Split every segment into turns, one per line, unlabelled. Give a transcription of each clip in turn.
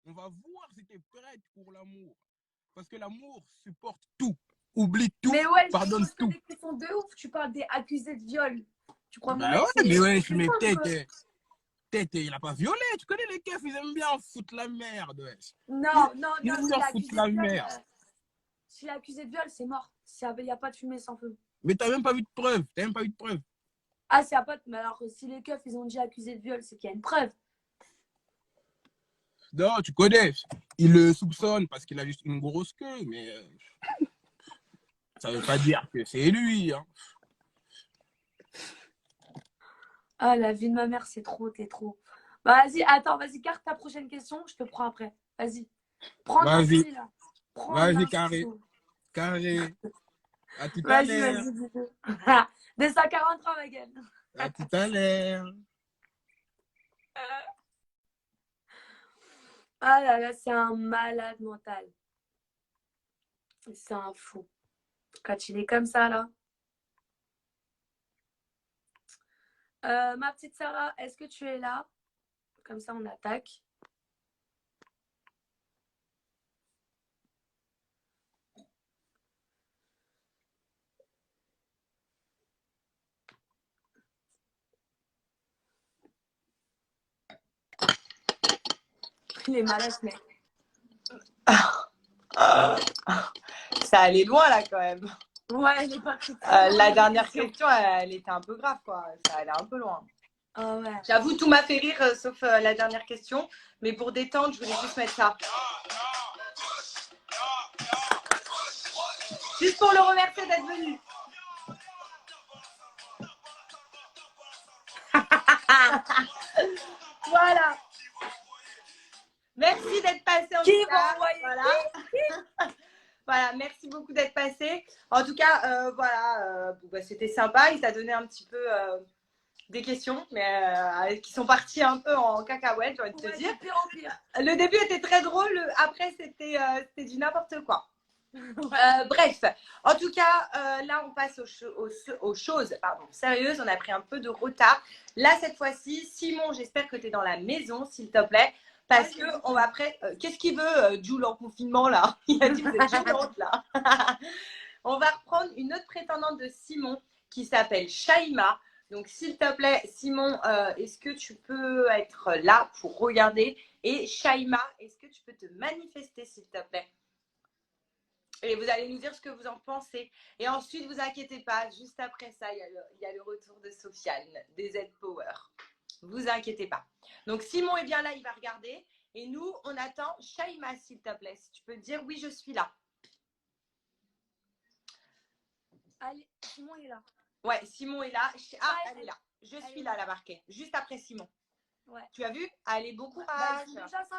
On va voir si t'es prête pour l'amour. Parce que l'amour supporte tout, oublie tout,
Mais ouais,
pardonne
je
tout.
des questions de ouf. Tu parles des accusés de viol. Tu crois mon
Bah
mec,
ouais,
c'est...
mais ouais, mais peut-être, il a pas violé. Tu connais les keufs, ils aiment bien foutre la merde, ouais.
Non,
Ils aiment
s'il
bien
est
foutre
accusé
la
de viol,
merde.
s'il est accusé de viol, c'est mort. Il n'y a pas de fumée sans feu.
Mais t'as même pas vu de preuve. T'as même pas vu de preuve.
Ah, c'est pas... Mais alors, si les keufs, ils ont dit accusé de viol, c'est qu'il y a une preuve.
Non, tu connais. Il le soupçonne parce qu'il a juste une grosse queue, mais ça veut pas dire que c'est lui. Hein.
Ah, la vie de ma mère, c'est trop, t'es trop. Bah, vas-y, attends, vas-y, garde ta prochaine question, je te prends après. Vas-y. Prends
Vas-y,
l'inspi, là. Prends
vas-y,
l'inspi.
carré, carré. À tout à
Vas-y,
l'heure.
vas-y, bisous. 243, ma gueule.
À tout à l'heure.
Ah là là, c'est un malade mental. C'est un fou. Quand il est comme ça, là. Ma petite Sarah, est-ce que tu es là? Comme ça, on attaque. Il est malade, ce mec.
Ça allait loin là quand même.
Ouais, il est parti.
La dernière question, elle était un peu grave quoi. Ça allait un peu loin.
Oh ouais.
J'avoue, tout m'a fait rire sauf la dernière question. Mais pour détendre, je voulais juste mettre ça. Juste pour le remercier d'être venu. Voilà. Merci d'être passé en tout cas. Voilà. Voilà, merci beaucoup d'être passé. En tout cas, voilà, bah, c'était sympa. Il t'a donné un petit peu des questions, mais qui sont parties un peu en cacahuète, j'ai envie de te dire.
Pire en pire.
Le début était très drôle. Après, c'était du n'importe quoi. Bref, en tout cas, là, on passe aux choses sérieuses. On a pris un peu de retard. Là, cette fois-ci, Simon, j'espère que tu es dans la maison, s'il te plaît. Parce que on va après. Qu'est-ce qu'il veut, Jules, en confinement, là? Il a dit vous êtes gênante, là. On va reprendre une autre prétendante de Simon qui s'appelle Shaima. Donc, s'il te plaît, Simon, est-ce que tu peux être là pour regarder? Et Shaima, est-ce que tu peux te manifester, s'il te plaît? Et vous allez nous dire ce que vous en pensez. Et ensuite, vous inquiétez pas, juste après ça, il y a le retour de Sofiane, des Z-Power. Vous inquiétez pas. Donc, Simon est bien là, il va regarder. Et nous, on attend Shaima, s'il te plaît. Si tu peux dire oui, je suis là.
Allez, Simon est là.
Ouais, Simon est là. Ah, elle est là. Je suis là, la marquée. Juste après Simon.
Ouais.
Tu as vu? Allez, bon courage.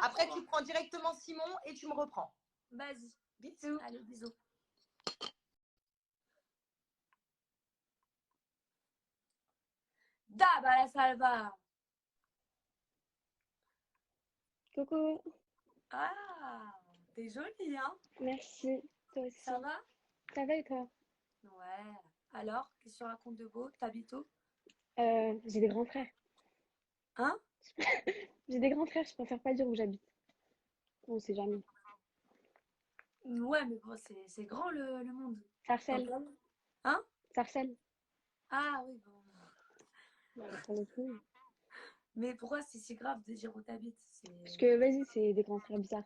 Après, tu prends directement Simon et tu me reprends.
Vas-y.
Bisous.
Allez, bisous. Da, bah la salva.
Coucou.
Ah, t'es jolie, hein?
Merci. Toi aussi.
Ça va?
Ça va et toi?
Ouais. Alors, qu'est-ce que tu racontes de beau? T'habites où?
J'ai des grands frères.
Hein?
J'ai des grands frères, je préfère pas dire où j'habite. On sait jamais.
Ouais, mais bon, c'est grand le monde.
Sarcelles.
Hein?
Sarcelles.
Ah oui, bon.
Voilà, pour le coup.
Mais pourquoi c'est si grave de dire où t'habites?
Parce que vas-y, c'est des grands frères bizarres.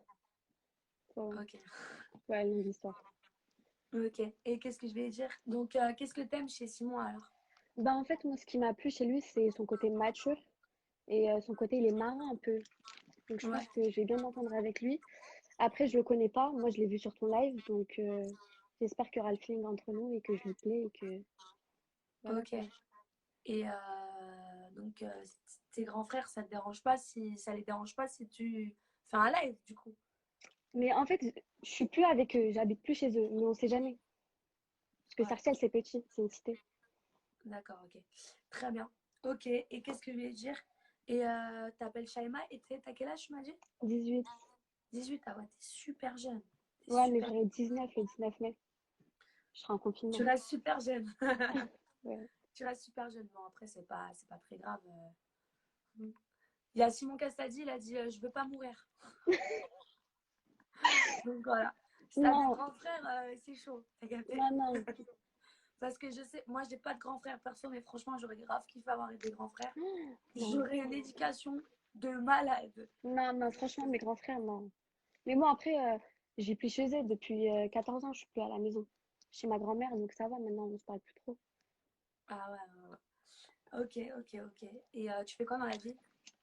Ok.
Ouais, longue histoire.
Ok. Et qu'est-ce que je vais dire? Donc, qu'est-ce que t'aimes chez Simon alors?
Bah en fait, moi, ce qui m'a plu chez lui, c'est son côté mature. Et son côté, il est marin un peu. Donc je pense que je vais bien m'entendre avec lui. Après, je le connais pas. Moi, je l'ai vu sur ton live. Donc j'espère qu'il y aura le feeling entre nous et que je lui plais et que... Voilà,
Ok.
quoi.
Et donc, tes grands frères, ça les dérange pas si tu fais un live du coup?
Mais en fait, je suis plus avec eux. J'habite plus chez eux. Mais on sait jamais. Parce que Sarcelles, c'est petit. C'est une cité.
D'accord, ok. Très bien. Ok. Et qu'est-ce que je vais dire? Et t'appelles Shaima et t'as quel âge, tu m'as dit?
18.
18, ah ouais, t'es super jeune.
Ouais, mais j'aurai 19 le 19 mai. Je serai en confinement.
Tu restes super jeune.
Ouais.
Tu restes super jeune. Bon, après, c'est pas très grave. Il y a Simon Castadi, il a dit je veux pas mourir. Donc voilà. Si t'as des
Non,
grands frères, c'est chaud. T'as capté?
non, non.
Parce que je sais, moi, j'ai pas de grands frères perso, mais franchement, j'aurais grave kiffé avoir des grands frères.
Non,
J'aurais une éducation de malade.
non, non, franchement, mes grands frères, non. Mais moi, après, je vis plus chez eux depuis 14 ans, je suis plus à la maison. Chez ma grand-mère, donc ça va, maintenant, on se parle plus trop.
Ah ouais, ouais, ouais. Ok. Et tu fais quoi dans la vie?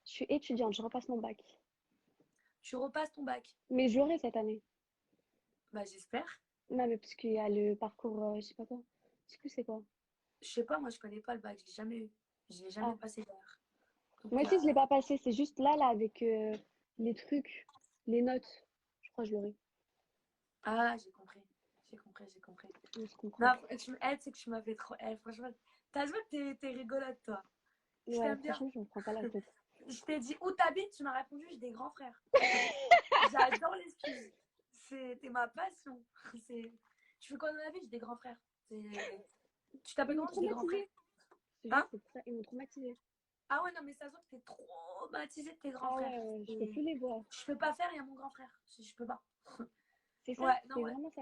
Je suis étudiante, je repasse mon bac.
Tu repasses ton bac?
Mais j'aurai cette année.
Bah, j'espère.
Non, mais parce qu'il y a le parcours, je sais pas quoi. Je sais plus c'est quoi.
Je sais pas, moi, je connais pas le bac. Je l'ai jamais eu. Je l'ai jamais
Ah,
passé d'ailleurs.
moi
Donc,
aussi, je l'ai pas passé. C'est juste là, avec les trucs, les notes. Je crois que je l'aurai.
ah, j'ai compris. J'ai compris.
On se comprend.
Non, elle, c'est que tu m'as fait trop. Elle, franchement, t'as vu que t'es rigolote, toi. Je
Ouais,
t'aime bien.
franchement, je me prends pas la tête.
Je t'ai dit où t'habites, tu m'as répondu, j'ai des grands frères. J'adore l'excuse. T'es ma passion. C'est... Tu fais quoi dans la vie? J'ai des grands frères. Tu
Ils
t'appelles
m'ont
comment? J'ai des grands frères.
traumatisé. C'est
Hein?
juste pour ça, ils m'ont traumatisé.
Ah ouais, non, mais ça se voit que t'es traumatisée de tes grands
Ah
frères.
ouais, je peux plus les voir.
Je peux pas faire, il y a mon grand frère. Je peux pas.
C'est ça,
Ouais,
c'est
non, ouais.
vraiment ça.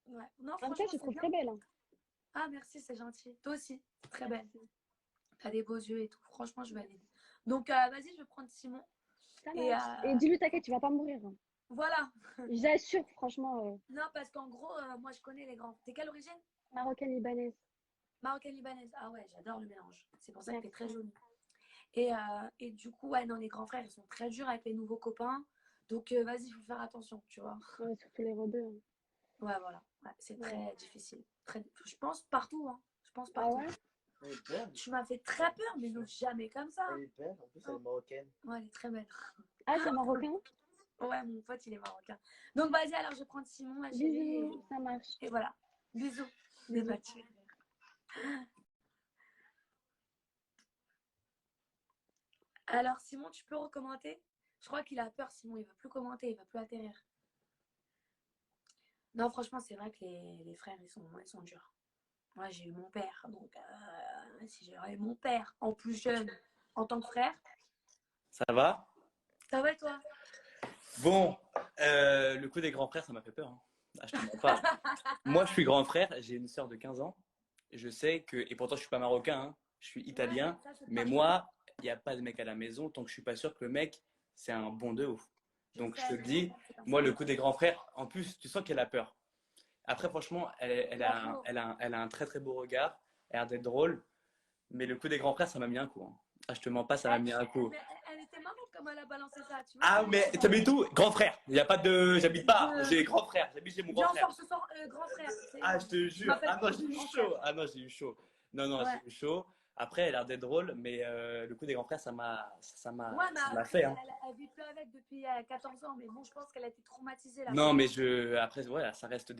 Ouais. Non,
En tout cas,
franchement,
je te
c'est
trouve
bien.
très belle. Hein.
Ah, merci, c'est gentil. Toi aussi, très belle.
Merci.
T'as des beaux yeux et tout. Franchement, je vais aller. Donc, vas-y, je vais prendre Simon.
Ça
Et
marche. Et dis-lui, t'inquiète, tu vas pas mourir. Hein.
voilà.
J'assure, franchement,
Non, parce qu'en gros, moi, je connais les grands. T'es quelle origine?
marocaine libanaise.
Marocaine libanaise. Ah ouais, j'adore le mélange. C'est pour ça que t'es très
Merci.
jolie. Et du coup, ouais, non, les grands frères, ils sont très durs avec les nouveaux copains. Donc, vas-y, il faut faire attention, tu vois.
Ouais, surtout les rebeux. Hein.
Ouais, voilà. Ouais, c'est
Ouais.
très difficile. Je pense partout, hein. Je pense
Ah
partout.
ouais?
Elle est belle.
Tu m'as fait très peur, mais non, jamais comme ça.
Elle est belle. En plus, elle est marocaine.
Ouais, elle est très belle.
Ah, c'est marocain?
Ouais, mon pote, il est marocain. Donc, vas-y, alors, je prends Simon, ma chérie.
Bisous, ça marche.
Et voilà. Bisous.
Bisous.
Alors, Simon, tu peux recommander? Je crois qu'il a peur, Simon. Il ne veut plus commenter, il ne va plus atterrir. Non, franchement, c'est vrai que les frères, ils sont durs. Moi, j'ai eu mon père. Donc, si j'aurais eu mon père en plus jeune, en tant que frère,
Ça va?
ça va et toi?
Bon, le coup des grands frères, ça m'a fait peur. Hein. Ah, je te mens pas. Moi, je suis grand frère, j'ai une sœur de 15 ans. Je sais que, et pourtant, je suis pas marocain, hein, je suis italien.
Ouais, ça, c'est
Mais
pas
moi, il n'y a pas de mec à la maison tant que je suis pas sûr que le mec, c'est un bon de ouf.
je
Donc, je
sais,
te
mais
dis,
bon, c'est comme
moi,
ça.
le coup des grands frères, en plus, tu sens qu'elle a peur. Après, franchement, elle
Pas
a,
faux.
elle a un très très beau regard, elle a l'air d'être drôle. Mais le coup des grands frères, ça m'a mis un coup. Hein. Ah, je te mens pas, ça m'a mis un coup.
Mais elle était marrante comme elle a balancé ça, tu vois.
Ah, mais t'habites où? Grand frère. Il n'y a pas de. J'habite pas. J'ai grand frère. J'habite chez mon grand
Viens, on
frère.
sort ce soir, grand frère.
Ah, je te
Je
jure.
m'appelle
Ah non, j'ai eu
grand
chaud.
frère.
Ah non, j'ai eu chaud. Non, non,
Ouais.
j'ai eu chaud. Après, elle a l'air d'être drôle, mais le coup des grands frères, ça
Ouais,
m'a
mais
ça m'a
après,
fait. Hein.
elle vit plus avec depuis 14 ans. Mais bon, je pense qu'elle a été traumatisée là.
Non, mais après, ouais, ça reste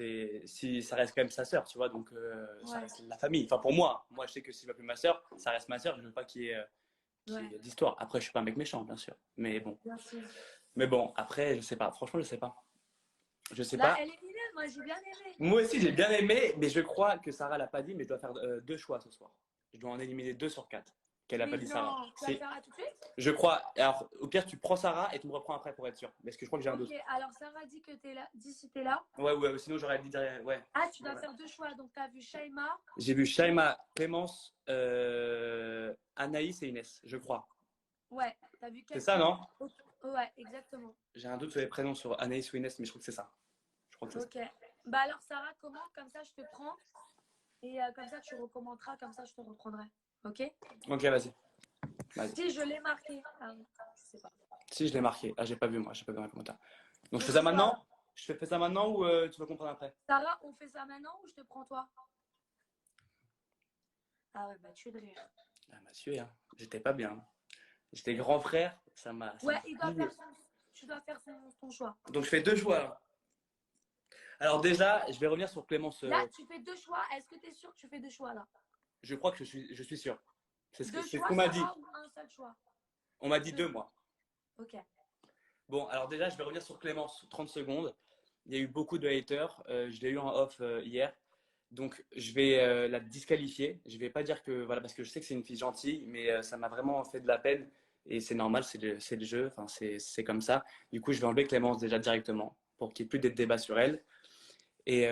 ça reste quand même sa sœur, tu vois, donc ça
Ouais.
reste la famille. Enfin, pour moi, je sais que si je m'appelle ma sœur, ça reste ma sœur. Je veux pas qu'il y ait
Ouais,
d'histoire. Après, je suis pas un mec méchant, bien sûr. Mais bon.
bien sûr.
Mais bon, après, je sais pas. Franchement, je sais pas. Je sais
Là,
pas.
elle est mignonne, moi j'ai bien aimé.
Moi aussi, j'ai bien aimé, mais je crois que Sarah l'a pas dit, mais je dois faire 2 choix ce soir. Je dois en éliminer 2 sur 4 qu'elle a pas
Mais
dit Sarah.
non, tu vas le
Si.
faire là tout de suite?
Je crois. Alors, au pire, tu prends Sarah et tu me reprends après pour être sûr. Parce que je crois que j'ai un doute.
Ok, alors Sarah dit que t'es là. Dis si t'es là.
Ouais, sinon j'aurais dit derrière. Ouais.
Ah, tu dois
Ouais.
faire deux choix. Donc, t'as vu Shaima.
J'ai vu Shaima, Clémence, Anaïs et Inès, je crois.
Ouais, t'as vu
C'est ça, non?
Ouais, exactement.
J'ai un doute sur les prénoms sur Anaïs ou Inès, mais je crois que c'est ça. Je crois que c'est ça.
Ok. Bah alors, Sarah, commente, comme ça je te prends. Et comme ça, tu recommenteras, comme ça je te reprendrai. Ok?
Ok, vas-y. Vas-y.
Si je l'ai marqué. Ah, oui, je sais pas.
Si, je l'ai marqué. Ah, j'ai pas vu, moi. J'ai pas vu dans les commentaires. Donc, je fais
Donc,
ça maintenant? Je fais ça maintenant ou tu vas comprendre après?
Sarah, on fait ça maintenant ou je te prends toi? Ah ouais, bah tu es de rire.
Ah, monsieur, hein. J'étais pas bien. J'étais grand frère, ça m'a.
Ouais, tu dois faire ton choix.
Donc, je fais 2 choix. Là. Alors, déjà, je vais revenir sur Clémence.
Là, tu fais deux choix. Est-ce que tu es sûr que tu fais deux choix là?
Je crois que je suis sûr. C'est ce
Deux
c'est ce
choix,
qu'on m'a dit.
Sarah, ou un seul choix?
On m'a dit 2, moi.
Ok.
Bon, alors déjà, je vais revenir sur Clémence 30 secondes. Il y a eu beaucoup de haters. Je l'ai eu en off hier. Donc, je vais la disqualifier. Je vais pas dire que, voilà, parce que je sais que c'est une fille gentille, mais ça m'a vraiment fait de la peine. Et c'est normal, c'est le jeu. Enfin, c'est comme ça. Du coup, je vais enlever Clémence déjà directement. pour qu'il n'y ait plus de débat sur elle. Et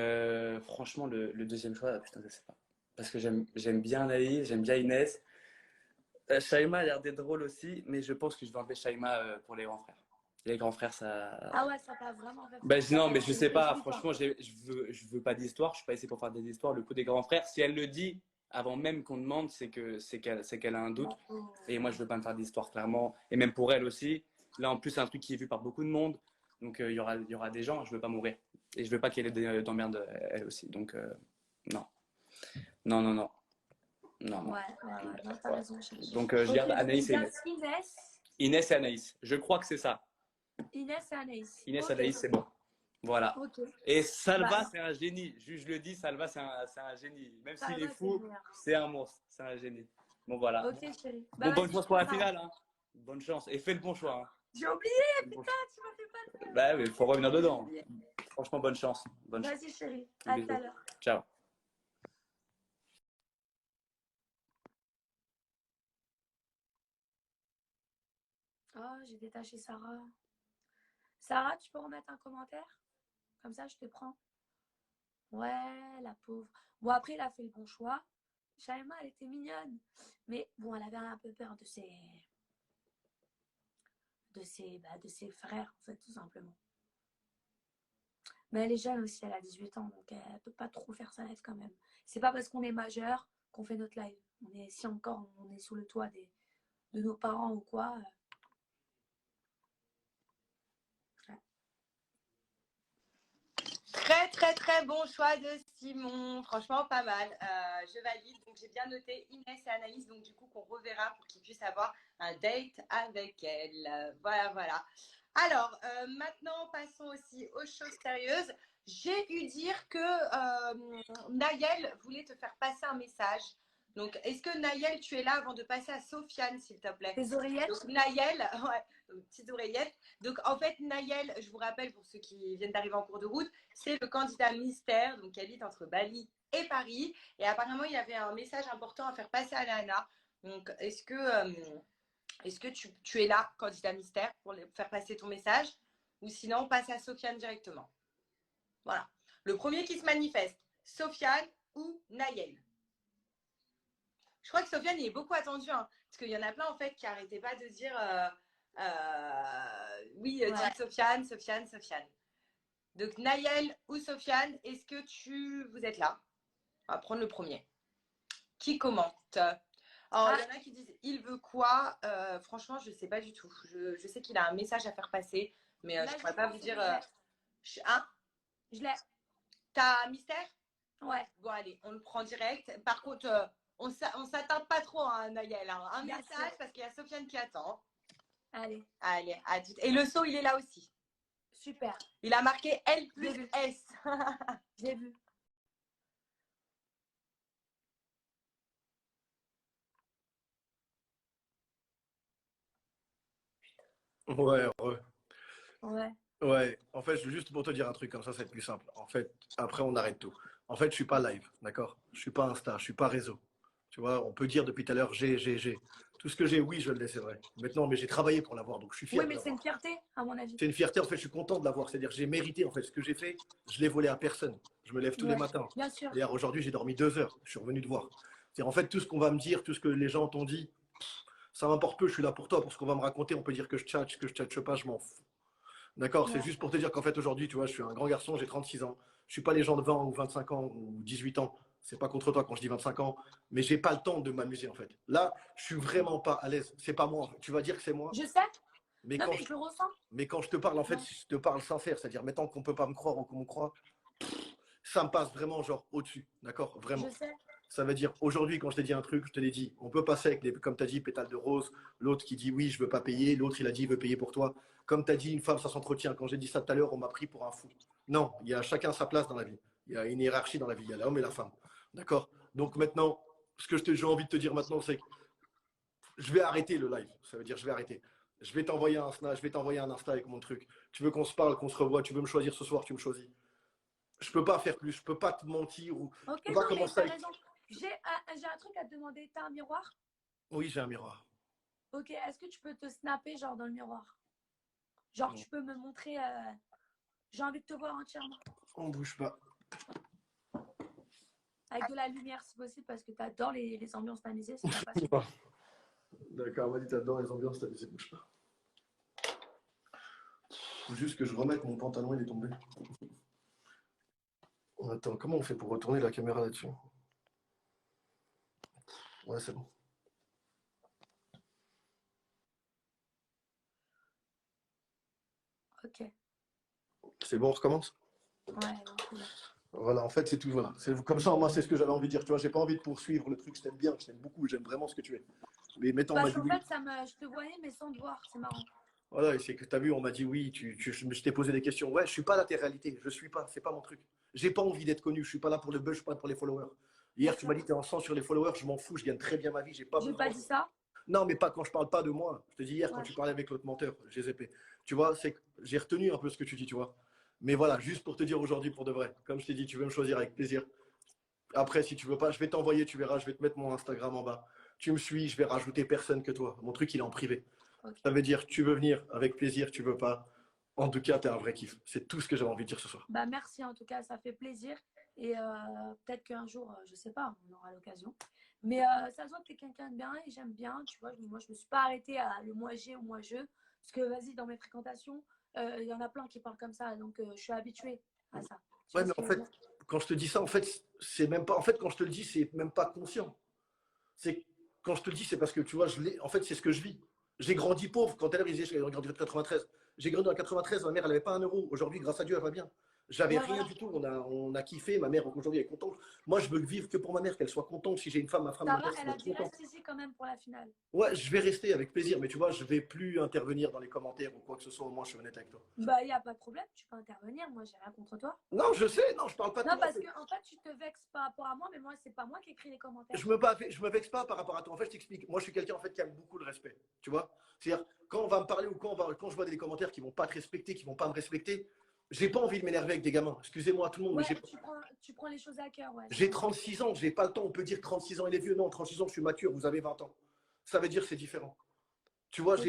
franchement, le deuxième choix, putain, je sais pas. Parce que j'aime bien Anaïs, j'aime bien Inès. Shaima a l'air d'être drôle aussi, mais je pense que je vais enlever Shaima pour les grands frères. Les grands frères, ça.
Ah ouais, ça t'a vraiment fait
Ben,
ça
non,
t'a
mais je sais
fait
pas.
flipper.
Franchement, je veux pas d'histoire. Je suis pas ici pour faire des histoires. Le coup des grands frères, si elle le dit avant même qu'on demande, c'est qu'elle a un doute. Et moi, je veux pas me faire d'histoire, clairement. Et même pour elle aussi. Là, en plus, c'est un truc qui est vu par beaucoup de monde. Donc, il y aura des gens. Je veux pas mourir. Et je veux pas qu'elle ait d'emmerde, elle aussi. Donc, non. Non, non, non. Non, non.
Ouais, non, t'as raison, chérie.
Donc, je garde
Ok,
Anaïs et
donc
Inès.
Inès,
Inès et Anaïs. Je crois que c'est ça.
Inès et Anaïs.
Inès
Ok.
et Anaïs, c'est bon. Voilà.
Ok.
Et Salva,
Bah,
c'est un génie. Je le dis, Salva, c'est un génie. Même
ça
s'il
va,
est
c'est
fou,
le meilleur.
c'est un monstre. C'est un génie. Bon, voilà.
Ok, chérie.
Bon,
Bah,
bonne
vas-y,
chance
je
pour la
prépare.
finale. Hein. Bonne chance. Et fais le bon choix. Hein.
J'ai oublié,
Fais le bon
putain,
choix.
tu m'as fait pas de
Bah, mais il faut revenir dedans.
J'ai oublié.
Franchement, bonne chance. Bonne chance.
Vas-y, chérie. À tout
Bisous.
à l'heure.
Ciao.
Oh, j'ai détaché Sarah. Sarah, tu peux remettre un commentaire? Comme ça, je te prends. Ouais, la pauvre. Bon, après, il a fait le bon choix. Shaima, elle était mignonne. Mais bon, elle avait un peu peur de ses frères, en fait, tout simplement. Mais elle est jeune aussi, elle a 18 ans, donc elle peut pas trop faire sa live quand même. C'est pas parce qu'on est majeur qu'on fait notre live. Si encore on est sous le toit de nos parents ou quoi. Ouais.
Très, très, très bon choix de Simon. Franchement, pas mal. Je valide. Donc, j'ai bien noté Inès et Anaïs. Donc, du coup, qu'on reverra pour qu'ils puissent avoir un date avec elle. Voilà, voilà. Alors, maintenant, passons aussi aux choses sérieuses. J'ai eu dire que Naël voulait te faire passer un message. Donc, est-ce que Naël, tu es là avant de passer à Sofiane, s'il te plaît?
Les oreillettes?
Donc, Naël, ouais, petites oreillettes. Donc, en fait, Naël, je vous rappelle pour ceux qui viennent d'arriver en cours de route, c'est le candidat mystère, donc qui habite entre Bali et Paris. Et apparemment, il y avait un message important à faire passer à Lana. Donc, est-ce que tu es là, candidat mystère, pour faire passer ton message? Ou sinon, on passe à Sofiane directement. Voilà. Le premier qui se manifeste, Sofiane ou Naël. Je crois que Sofiane, il est beaucoup attendu, hein, parce qu'il y en a plein, en fait, qui n'arrêtaient pas de dire oui, ouais. Sofiane, Sofiane, Sofiane. Donc, Naël ou Sofiane, est-ce que vous êtes là? On va prendre le premier. Qui commente? Alors, il y en a qui disent il veut quoi? Franchement, je ne sais pas du tout. Je sais qu'il a un message à faire passer, mais je ne pourrais pas vous dire. Hein?
Je l'ai.
T'as mystère?
Ouais.
Bon, allez, on le prend direct. Par contre, on ne s'attarde pas trop, hein, Naël. Hein. Un
Bien
message
sûr.
parce qu'il y a Sofiane qui attend.
Allez.
Allez, à tout. Et le saut, il est là aussi.
Super.
Il a marqué L plus S.
J'ai vu.
Ouais, ouais.
Ouais.
Ouais, en fait, juste pour te dire un truc, comme ça, c'est plus simple. En fait, après, on arrête tout. En fait, je suis pas live, d'accord? Je suis pas Insta, je suis pas réseau. Tu vois, on peut dire depuis tout à l'heure, j'ai. Tout ce que j'ai, oui, je l'ai, c'est vrai. Maintenant, mais j'ai travaillé pour l'avoir, donc je suis fier
Oui,
de
mais c'est une
l'avoir.
fierté, à mon avis.
C'est une fierté, en fait, je suis content de l'avoir. C'est-à-dire, j'ai mérité, en fait, ce que j'ai fait, je l'ai volé à personne. Je me lève tous les matins.
Bien sûr.
D'ailleurs, aujourd'hui, j'ai dormi 2 heures. Je suis revenu te voir. C'est en fait tout ce qu'on va me dire, tout ce que les gens t'ont dit, ça m'importe peu. Je suis là pour toi, pour ce qu'on va me raconter. On peut dire que je tchatche, que je tchatche pas, je m'en fous. D'accord, c'est juste pour te dire qu'en fait aujourd'hui, tu vois, je suis un grand garçon, j'ai 36 ans. Je suis pas les gens de 20 ou 25 ans ou 18 ans. C'est pas contre toi quand je dis 25 ans, mais j'ai pas le temps de m'amuser en fait. Là, je suis vraiment pas à l'aise. C'est pas moi. Tu vas dire que c'est moi.
Je sais.
Mais
non,
quand
mais je le ressens.
mais quand je te parle, en fait, je te parle sincère. C'est-à-dire, maintenant qu'on peut pas me croire ou qu'on me croit, ça me passe vraiment genre au-dessus. D'accord, vraiment.
Je sais.
Ça veut dire, aujourd'hui, quand je t'ai dit un truc, je te l'ai dit. On peut passer avec, comme tu as dit, pétales de rose. L'autre qui dit oui, je veux pas payer. L'autre, il a dit, il veut payer pour toi. Comme tu as dit, une femme, ça s'entretient. Quand j'ai dit ça tout à l'heure, on m'a pris pour un fou. Non, il y a chacun sa place dans la vie. Il y a une hiérarchie dans la vie. Il y a l'homme et la femme. D'accord? Donc maintenant, ce que j'ai envie de te dire maintenant, c'est que je vais arrêter le live. Ça veut dire, je vais arrêter. Je vais t'envoyer un Insta avec mon truc. Tu veux qu'on se parle, qu'on se revoie, tu veux me choisir ce soir, tu me choisis. Je peux pas faire plus, je peux pas te mentir ou
Ok,
je peux pas
non, mais
commencer
t'as
avec...
raison. J'ai un truc à te demander. T'as un miroir?
Oui, j'ai un miroir.
Ok, est-ce que tu peux te snapper genre dans le miroir? Genre, tu peux me montrer J'ai envie de te voir entièrement.
On bouge pas.
Avec de la lumière si possible parce que tu adores les ambiances tamisées, c'est ta passion.
D'accord, m'a dit t'adores les ambiances, t'as dit bouge pas. Faut juste que je remette mon pantalon, il est tombé. Attends, comment on fait pour retourner la caméra là-dessus? Ouais, c'est bon.
Ok.
C'est bon, on recommence?
Ouais, non, c'est bon.
Voilà, en fait, c'est tout. Voilà. Comme ça, moi, c'est ce que j'avais envie de dire. Tu vois, j'ai pas envie de poursuivre le truc. Je t'aime bien, je t'aime beaucoup, j'aime vraiment ce que tu es. Mais mettons, on m'a
Parce
dit
qu'en
oui.
fait, je te voyais, mais sans te voir. C'est marrant.
Voilà, et c'est que tu as vu, on m'a dit oui, je t'ai posé des questions. Ouais, je suis pas la télé-réalité, je suis pas, c'est pas mon truc. J'ai pas envie d'être connu, je suis pas là pour le buzz, je suis pas là pour les followers. Hier, tu m'as dit, t'es en 100 sur les followers, je m'en fous, je gagne très bien ma vie, j'ai pas
J'ai
besoin.
pas dit ça.
Non, mais pas quand je parle pas de moi. Je te dis hier, quand
Ouais.
tu parlais avec l'autre menteur, GZP. Tu vois, c'est que j'ai retenu un peu ce que tu dis, tu vois. Mais voilà, juste pour te dire aujourd'hui, pour de vrai, comme je t'ai dit, tu veux me choisir avec plaisir. Après, si tu veux pas, je vais t'envoyer, tu verras, je vais te mettre mon Instagram en bas. Tu me suis, je vais rajouter personne que toi. Mon truc, il est en privé.
Ok.
Ça veut dire, tu veux venir avec plaisir, tu veux pas. En tout cas, t'es un vrai kiff. C'est tout ce que j'avais envie de dire ce soir.
Bah, merci en tout cas, ça fait plaisir. Et peut-être qu'un jour, je sais pas, on aura l'occasion. Mais ça se voit que tu es quelqu'un de bien et j'aime bien. Tu vois, moi, je me suis pas arrêtée à le moi j'ai ou moi je. Parce que vas-y, dans mes fréquentations, il y en a plein qui parlent comme ça. Donc, je suis habituée à ça. Tu
Ouais,
vois
mais
ce que
en
je veux
fait,
dire?
quand je te dis ça, en fait, c'est même pas. En fait, quand je te le dis, c'est même pas conscient. C'est quand je te le dis, c'est parce que tu vois, en fait, c'est ce que je vis. J'ai grandi pauvre. Quand elle disait, j'ai grandi en 93. J'ai grandi en 93, ma mère, elle n'avait pas un euro. Aujourd'hui, grâce à Dieu, elle va bien. J'avais
Ouais,
rien
voilà.
du tout. On a kiffé. Ma mère, aujourd'hui, elle est contente. Moi, je veux vivre que pour ma mère, qu'elle soit contente. Si j'ai une femme, ma femme,
Sarah,
elle
elle
va
a
être
dit
contente.
reste ici quand même pour la finale.
Ouais, je vais rester avec plaisir. Mais tu vois, je vais plus intervenir dans les commentaires ou quoi que ce soit. Au moins, je suis honnête avec toi.
Bah, il n'y a pas de problème, tu peux intervenir. Moi, j'ai rien contre toi.
Non, je sais. Non, je parle pas de
Non,
toi.
parce que en fait, tu te vexes par rapport à moi, mais moi, c'est pas moi qui écris les commentaires.
Je me vexe pas par rapport à toi. En fait, je t'explique. Moi, je suis quelqu'un en fait qui aime beaucoup le respect. Tu vois. C'est-à-dire quand on va me parler ou quand je vois des commentaires qui vont pas te respecter, qui vont pas me respecter, j'ai pas envie de m'énerver avec des gamins. Excusez-moi tout le monde, mais
Ouais, tu prends les choses à cœur, ouais.
j'ai 36 ans, j'ai pas le temps. On peut dire 36 ans, il est vieux. Non, 36 ans, je suis mature. Vous avez 20 ans. Ça veut dire que c'est différent. Tu vois,
Ok.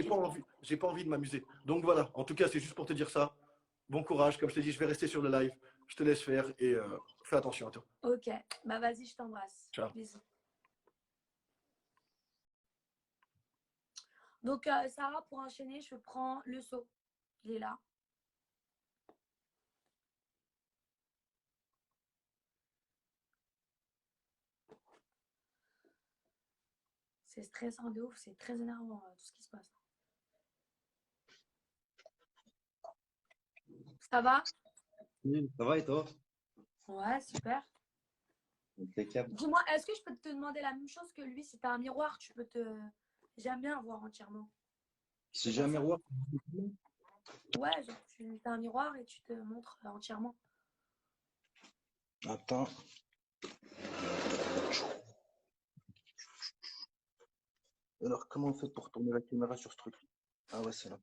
j'ai pas envie de m'amuser. Donc voilà. En tout cas, c'est juste pour te dire ça. Bon courage. Comme je t'ai dit, je vais rester sur le live. Je te laisse faire et fais attention à toi.
Ok, bah vas-y, je t'embrasse.
Ciao.
Bisous. Donc, Sarah, pour enchaîner, je prends le seau. Il est là. C'est stressant de ouf, c'est très énervant tout ce qui se passe. Ça va?
Oui, ça va et toi?
Ouais, super.
Impeccable.
Dis-moi, est-ce que je peux te demander la même chose que lui? Si tu as un miroir, tu peux te. J'aime bien voir entièrement.
Si j'ai un miroir,
Ouais, genre tu as un miroir et tu te montres entièrement.
attends. Alors, comment on fait pour tourner la caméra sur ce truc? Ah ouais, c'est là.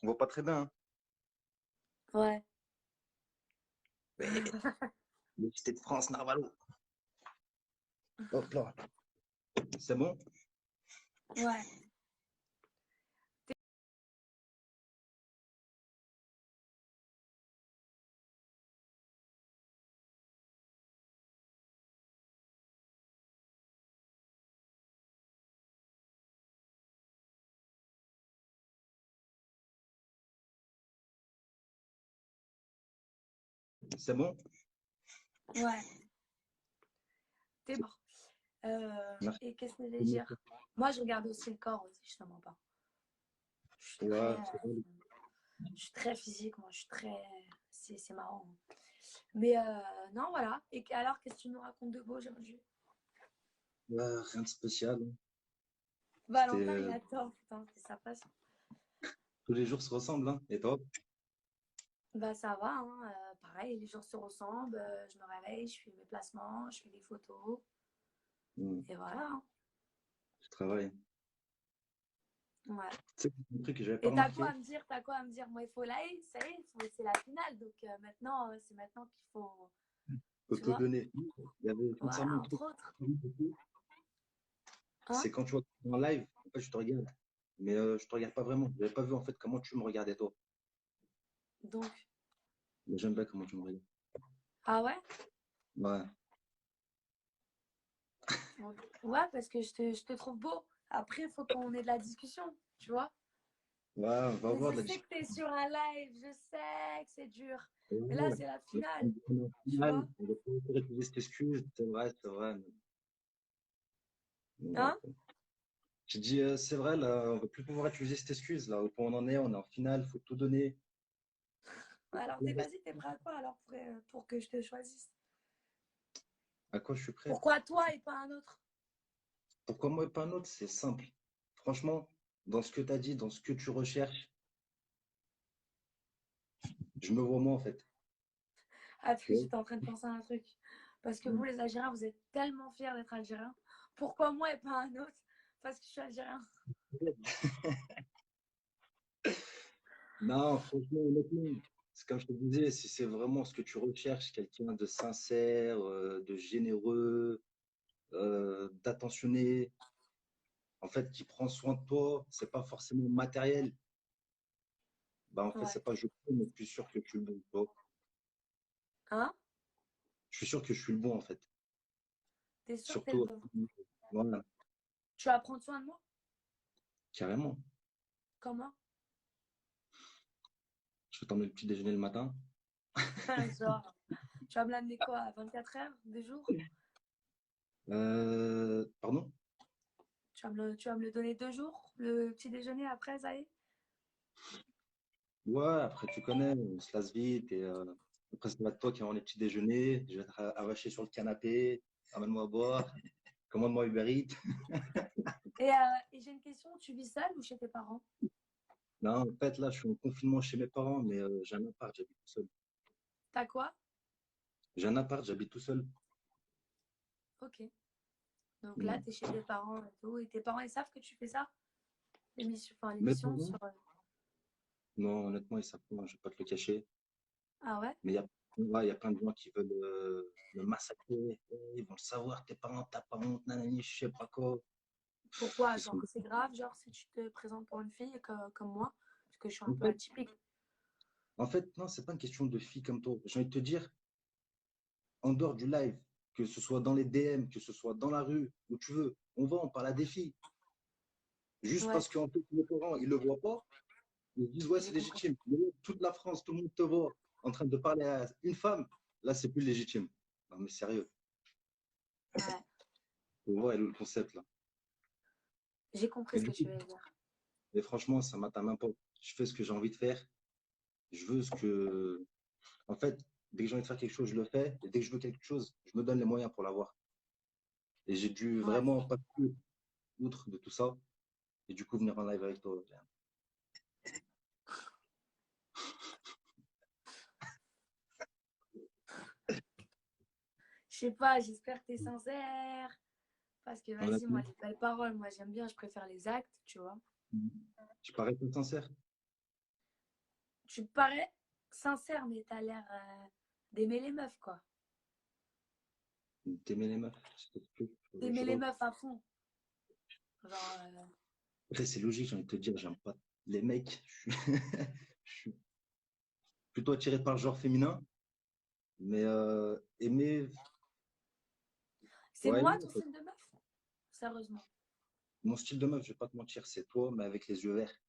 On voit pas très bien, hein.
Ouais.
L'Université de France, Narvalo.
Hop là.
C'est bon?
Ouais.
C'est bon?
Ouais. T'es bon.
Merci.
Et qu'est-ce que je vais dire? Moi, je regarde aussi le corps aussi, je te mens pas. Je suis
Ouais,
très,
c'est bon.
je suis très physique, moi, je suis très. C'est marrant. Mais non, voilà. Et alors, qu'est-ce que tu nous racontes de beau aujourd'hui?
Ouais, rien de spécial.
Valentin, il adore, putain, c'est sa passion.
Tous les jours se ressemblent, hein. Et toi?
Bah, ça va, hein. Pareil, les jours se ressemblent. Je me réveille, je fais mes placements, je fais des photos. Et voilà. Hein.
Je travaille.
Ouais.
Tu sais, un truc que j'avais pas
Et t'as
remarqué.
quoi à me dire? T'as quoi à me dire? Moi, il faut là, ça y est, c'est la finale. Donc maintenant, c'est maintenant qu'il faut.
Faut
Tu
te
vois?
donner. Il y avait
Voilà,
concernant le
entre
truc.
autres. Hein?
C'est quand tu vois en live, en fait, je te regarde. mais je te regarde pas vraiment. Je n'avais pas vu en fait comment tu me regardais toi.
Donc,
Mais j'aime bien comment tu me regardes.
ah ouais?
Ouais.
Ouais, parce que je te trouve beau. Après, il faut qu'on ait de la discussion, tu vois?
Ouais, on va
Mais
voir de
je
la
sais que
discussion.
t'es sur un live, je sais que c'est dur. Mais là,
Ouais.
c'est la
Mais
finale,
on est en
tu
finale,
vois?
on va pas encore utiliser cette excuse. C'est vrai, c'est vrai. Mais
Hein?
bon. J'ai dit, c'est vrai, là, on va plus pouvoir utiliser cette excuse. Là, au point où on en est, on est en finale, faut tout donner.
Alors, vas-y, t'es prêt à quoi alors pour que je te choisisse?
À quoi je suis prêt?
Pourquoi toi et pas un autre?
Pourquoi moi et pas un autre? C'est simple. Franchement, dans ce que tu as dit, dans ce que tu recherches, je me vois moi en fait.
Attends,
Tu vois.
j'étais en train de penser à un truc. Parce que vous, les Algériens, vous êtes tellement fiers d'être Algériens. Pourquoi moi et pas un autre? Parce que je suis Algérien.
Non, franchement, honnêtement, c'est comme je te disais, si c'est vraiment ce que tu recherches, quelqu'un de sincère, de généreux, d'attentionné, en fait, qui prend soin de toi, c'est pas forcément matériel. Bah, en fait,
Ouais.
c'est pas je peux, mais je suis sûr que je suis le bon. Tu vois.
Hein?
Je suis sûr que je suis le bon, en fait.
T'es sûr que t'es le
Surtout,
bon?
voilà,
Tu vas prendre soin de moi?
carrément.
Comment?
Je vais t'emmener le petit déjeuner le matin.
Genre, tu vas me l'amener quoi? À 24 heures? 2 jours?
Pardon?
Tu vas me le donner 2 jours? Le petit déjeuner après, ça y est?
Ouais, après, tu connais, on se lasse vite. Et après, c'est pas toi qui rends les petits déjeuners. Je vais être arraché sur le canapé. Ramène-moi à boire. Commande-moi Uber Eats.
Et j'ai une question, tu vis seule ou chez tes parents?
Non, en fait, là, je suis en confinement chez mes parents, mais j'ai un appart, j'habite tout seul.
T'as quoi?
J'ai un appart, j'habite tout seul.
Ok. Donc là,
Mm.
t'es chez tes parents et tout. Et tes parents, ils savent que tu fais ça?
Mes
L'émission
parents?
sur.
Non, honnêtement, ils savent pas, je vais pas te le cacher.
Ah ouais?
Mais ouais, il y a plein de gens qui veulent me massacrer. Ils vont le savoir, tes parents, t'as pas honte, nanani, je sais pas quoi.
Pourquoi?
Ils
Genre,
sont...
c'est grave, genre, si tu te présentes pour une fille comme moi, parce que je suis un
En
peu
fait,
atypique.
non, c'est pas une question de fille comme toi. J'ai envie de te dire, en dehors du live, que ce soit dans les DM, que ce soit dans la rue, où tu veux, on parle à des filles. Juste
Ouais,
parce qu'en fait, mes parents, ils le voient pas, ils se disent, ouais,
j'ai
c'est
compris.
légitime. Mais là, toute la France, tout le monde te voit en train de parler à une femme, là, c'est plus légitime. Non, mais sérieux,
Ouais,
tu vois, le concept, là.
j'ai compris
Et
ce
du
que
coup,
tu veux dire.
et franchement, ça m'atteint même pas. Je fais ce que j'ai envie de faire. Je veux ce que. En fait, dès que j'ai envie de faire quelque chose, je le fais. Et dès que je veux quelque chose, je me donne les moyens pour l'avoir. Et j'ai dû
Ouais.
vraiment passer outre de tout ça. Et du coup, venir en live avec toi.
Je sais pas, j'espère que t'es sincère. Parce que vas-y, moi,
Honnêtement,
les belles paroles, moi, j'aime bien, je préfère les actes, tu vois.
je parais tout sincère.
Tu parais sincère, mais t'as l'air d'aimer les meufs, quoi.
T'aimais les meufs, je t'explique.
D'aimer les meufs à fond. Genre,
Après, c'est logique, j'ai envie de te dire, j'aime pas les mecs. Je suis plutôt attiré par le genre féminin. Mais aimer,
c'est
ouais, aimer,
moi
en
ton
fait.
style de meuf? Sérieusement.
Mon style de meuf, je vais pas te mentir, c'est toi, mais avec les yeux verts.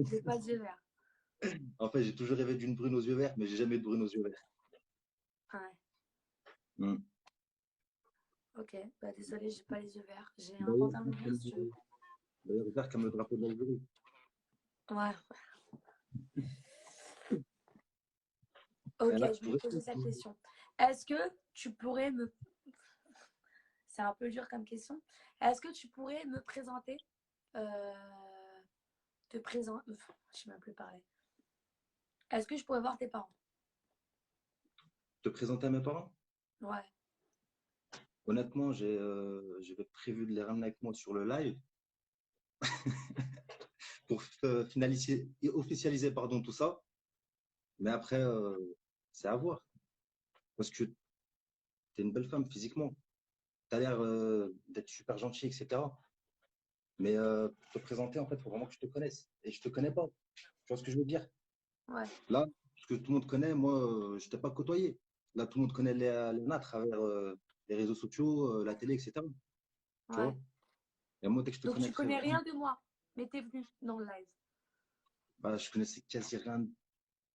J'ai pas de yeux verts.
En fait, j'ai toujours rêvé d'une brune aux yeux verts, mais j'ai jamais eu de brune aux yeux verts.
Ouais.
Mm.
Ok, bah désolé, j'ai pas les yeux verts. J'ai un
D'ailleurs,
pantalon vert si tu veux.
vert comme le drapeau de l'Algérie.
Ouais.
Et
Ok,
là,
je vais te poser cette question. Est-ce que tu pourrais me. C'est un peu dur comme question. Est-ce que tu pourrais me présenter te présenter. Je sais même plus parler. Est-ce que je pourrais voir tes parents?
te présenter à mes parents?
Ouais.
Honnêtement, j'avais prévu de les ramener avec moi sur le live pour finaliser et officialiser pardon, tout ça. Mais après, c'est à voir. Parce que tu es une belle femme physiquement. Tu as l'air d'être super gentil, etc. Mais pour te présenter, en fait, il faut vraiment que je te connaisse. Et je te connais pas. Tu vois ce que je veux dire?
Ouais.
Là, ce que tout le monde connaît, moi, je t'ai pas côtoyé. Là, tout le monde connaît Léna à travers les réseaux sociaux, la télé, etc. Tu
Ouais.
vois? Et moi, dès que je te
Donc, tu
connaîtrais
connais
vraiment,
rien de moi, mais t'es venu dans le live.
bah, je connaissais quasi rien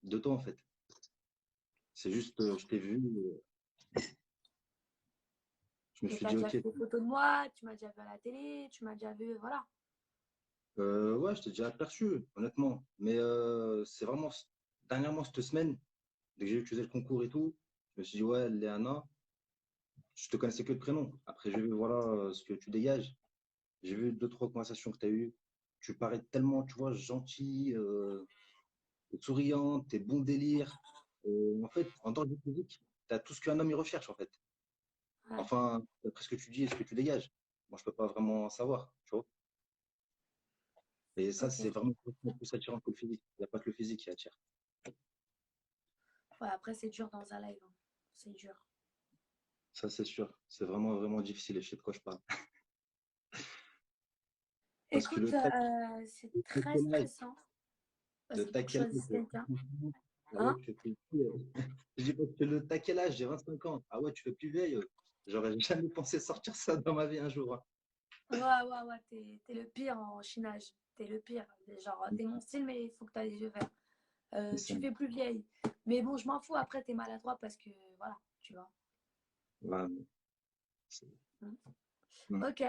de toi, en fait. C'est juste, je t'ai vu, je me
Mais
suis
t'as
dit,
déjà
ok,
vu des photos de moi, tu m'as déjà vu à la télé, tu m'as déjà vu, voilà.
ouais, je t'ai déjà aperçu, honnêtement. Mais c'est vraiment, dernièrement, cette semaine, dès que j'ai vu que tu faisais le concours et tout, je me suis dit, ouais, Léana, je te connaissais que de prénom. Après, j'ai vu, voilà, ce que tu dégages. J'ai vu deux, trois conversations que tu as eues. Tu parais tellement, tu vois, gentil, souriant, t'es bon délire. En fait, en dehors du physique, tu as tout ce qu'un homme y recherche, en fait.
Ouais.
Enfin, d'après ce que tu dis et ce que tu dégages. Moi, je peux pas vraiment savoir, tu vois. Et ça, c'est
Ok.
vraiment plus attirant que le physique. Il n'y a pas que le physique qui attire.
Ouais, après, c'est dur dans un live, hein. C'est dur.
Ça, c'est sûr. C'est vraiment, vraiment difficile et je sais de quoi je parle. Parce que
Écoute, c'est très
taquelage,
stressant parce
le
qu'il faut que je
taquelage,
choisisse quelqu'un.
ah ouais,
Hein?
tu fais plus. Je dis parce que le taquelage, j'ai 25 ans. Ah ouais, tu fais plus vieille. J'aurais jamais pensé sortir ça dans ma vie un jour, hein.
Ouais, t'es le pire en chinage. T'es le pire. Genre, t'es mon style, mais il faut que t'aies les yeux verts.
Mais
Tu
c'est-
fais plus vieille. Mais bon, je m'en fous. Après, t'es maladroit parce que, voilà, tu vois.
ouais, c'est-
Mm.
hmm,
Ok,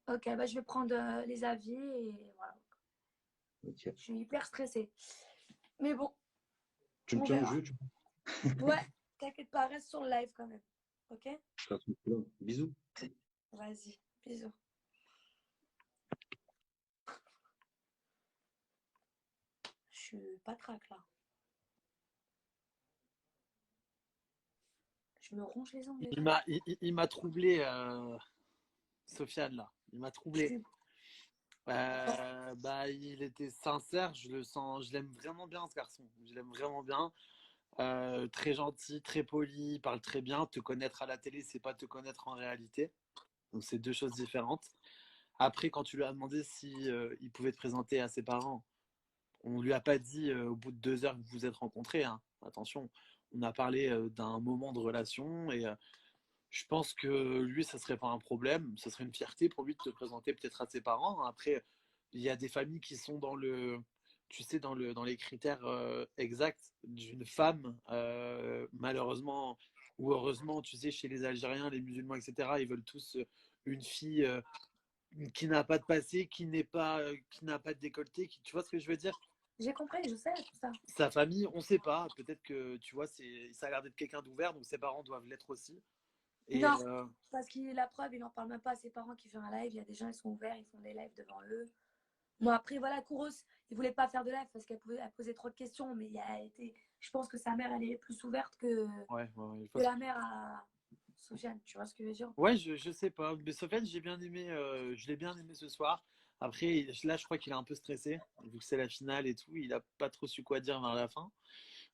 ok, bah, je vais prendre les avis et voilà.
ok.
Je suis hyper stressée. Mais bon,
Tu me
on
tiens au
verra.
jeu,
Ouais, t'inquiète pas, reste sur le live quand même. Ok?
Bisous.
Vas-y, bisous. Je suis pas trac là. Je me ronge les ongles.
Il m'a troublé, Sofiane, là. Il m'a troublé. Bah, il était sincère, je le sens, je l'aime vraiment bien, ce garçon. Je l'aime vraiment bien. Très gentil, très poli, il parle très bien. Te connaître à la télé, c'est pas te connaître en réalité. Donc, c'est deux choses différentes. Après, quand tu lui as demandé si il pouvait te présenter à ses parents, on lui a pas dit au bout de 2 heures que vous vous êtes rencontrés, hein. Attention, on a parlé d'un moment de relation et je pense que lui, ça serait pas un problème. Ce serait une fierté pour lui de te présenter peut-être à ses parents. Après, il y a des familles qui sont dans le, tu sais, dans les critères exacts d'une femme, malheureusement ou heureusement, tu sais, chez les Algériens, les musulmans, etc., ils veulent tous une fille qui n'a pas de passé, qui n'a pas de décolleté, tu vois ce que je veux dire?
J'ai compris, je sais tout ça.
Sa famille, on sait pas. Peut-être que, tu vois, ça a l'air d'être quelqu'un d'ouvert, donc ses parents doivent l'être aussi. Et
Non, parce que la preuve, il n'en parle même pas à ses parents qui font un live. Il y a des gens, ils sont ouverts, ils font des lives devant eux. Bon, après, voilà, Kouros, il voulait pas faire de live parce qu'elle posait trop de questions, mais je pense que sa mère, elle est plus ouverte
ouais,
que la mère à Sofiane. Tu vois ce que je veux dire?
ouais, je sais pas. Mais Sofiane, je l'ai bien aimé ce soir. Après, là, je crois qu'il est un peu stressé, vu que c'est la finale et tout. Il a pas trop su quoi dire vers la fin.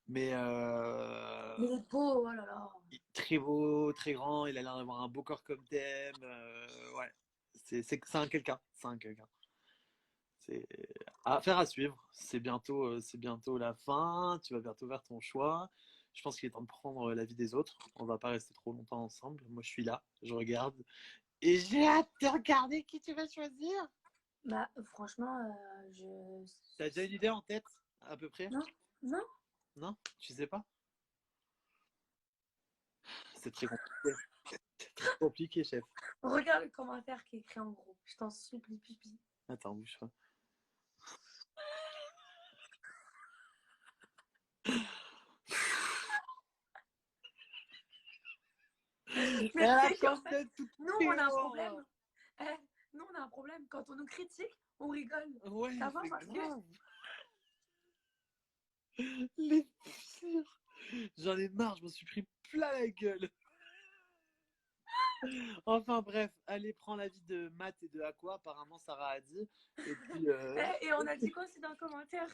Mais
Mais il est beau, oh là là.
très beau, très grand. Il a l'air d'avoir un beau corps comme thème. Ouais, c'est un quelqu'un. C'est un quelqu'un. C'est affaire à suivre. C'est bientôt la fin. Tu vas bientôt faire ton choix. Je pense qu'il est temps de prendre l'avis des autres. On va pas rester trop longtemps ensemble. Moi, je suis là, je regarde. Et j'ai hâte de regarder qui tu vas choisir.
Bah, franchement,
T'as déjà une idée en tête, à peu près?
Non, non.
Non? Tu sais pas? C'est très compliqué. C'est très compliqué, chef.
Regarde le commentaire qui est écrit en gros. Je t'en supplie, pipi.
Attends, bouge pas.
Mais
Elle a
tu sais qu'en fait,
toute
nous, on a un
pure.
problème. Eh, nous, on a un problème. Quand on nous critique, on rigole.
Ouais,
Ça va
c'est
parce que
grave. Les pires. J'en ai marre, je m'en suis pris plein la gueule. Enfin bref, allez, prends l'avis de Matt et de Aqua, apparemment Sarah a dit. Et puis,
Et on a dit quoi aussi dans le commentaire?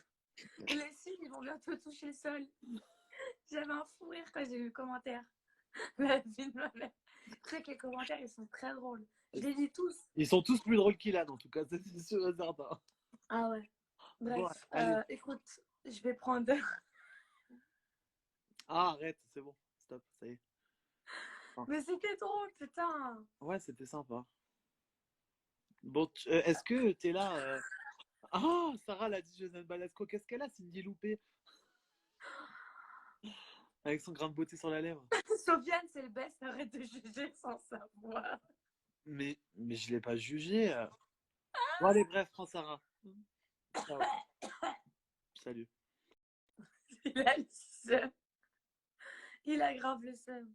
Les signes, ils vont bientôt toucher le sol. J'avais un fou rire quand j'ai vu le commentaire. La vie de ma mère. Tu sais que les commentaires, ils sont très drôles. Je les lis tous.
Ils sont tous plus drôles qu'Ilan, en tout cas, c'est sûr et certain.
Ah ouais. Bref,
Bon, allez.
écoute, je vais prendre.
Ah, arrête, c'est bon. Stop, ça y est.
Mais c'était drôle, putain.
Ouais, c'était sympa. Bon, est-ce que t'es là Ah, Sarah l'a dit, Joseph Balasco. Qu'est-ce qu'elle a, Cindy Loupé? Avec son grain de beauté sur la lèvre.
Sofiane, c'est le best. Arrête de juger sans savoir.
Mais je l'ai pas jugé. Bon, allez, bref, prends Sarah. Ciao. Salut.
Il a le seum. Il a grave le seum.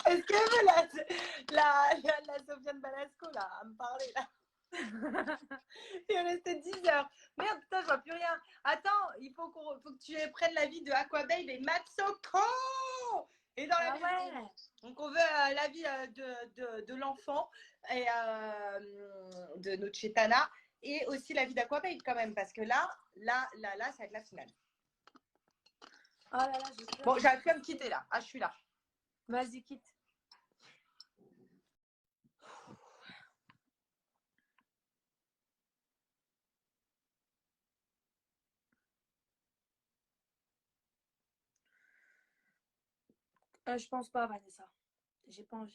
Est-ce qu'elle veut la Sofiane Balasco là, à me parler là? Il est resté 10 heures. Merde, putain, je vois plus rien. Attends, faut que tu prennes l'avis de Aquababe et Matsoko. Et dans la
ouais.
Donc, on veut l'avis de l'enfant et de notre chétana et aussi l'avis d'Aquababe quand même, parce que là, ça va être la finale.
Oh là là, j'ai peur.
Bon, j'arrive plus à me quitter là. Ah, je suis là.
Vas-y, quitte. Je pense pas, Vanessa. J'ai pas envie.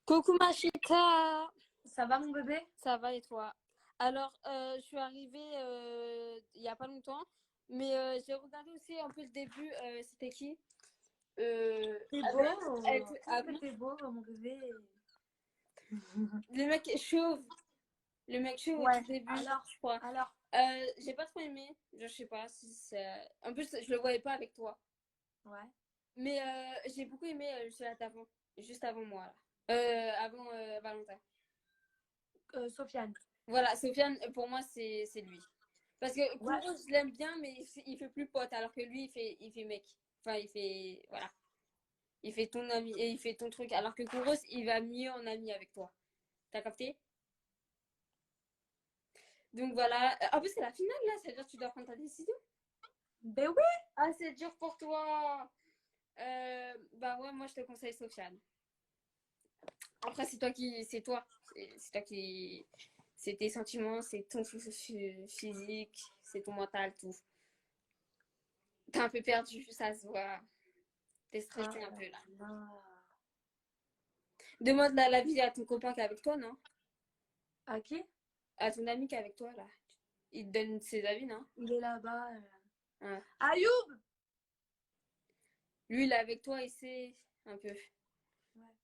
Coucou ma chita,
Ça va, mon bébé?
ça va et toi? Alors, je suis arrivée il y a pas longtemps, mais j'ai regardé aussi un peu le début. C'était qui?
T'es beau. T'es beau, mon bébé.
Le mec chauve. Le mec chauve
Ouais.
au tout début,
Alors,
je crois.
alors.
J'ai pas trop aimé. Je sais pas si c'est. En plus, je le voyais pas avec toi.
Ouais.
Mais j'ai beaucoup aimé celui d'avant, juste avant moi là. Avant Valentin.
Sofiane.
Voilà, Sofiane, pour moi, c'est lui. Parce que
Ouais.
Kouros, je l'aime bien, mais il fait plus pote, alors que lui, il fait mec. Enfin, il fait. Voilà. Il fait ton ami et il fait ton truc. Alors que Kouros, il va mieux en ami avec toi. T'as capté? Donc voilà. En plus, c'est la finale là, c'est-à-dire que tu dois prendre ta décision.
Ben oui.
Ah, c'est dur pour toi. Bah ouais, moi, je te conseille Sofiane. Après, c'est toi qui. C'est toi. C'est toi qui. C'est tes sentiments, c'est ton physique, c'est ton mental, tout. T'es un peu perdu, ça se voit. T'es stressé un peu là. Demande l'avis à ton copain qui est avec toi, non?
À qui?
À ton ami qui est avec toi là. Il te donne ses avis, non?
Il est là-bas.
Ouais.
Ayoub!
Lui, il est avec toi et c'est un peu.
Ouais.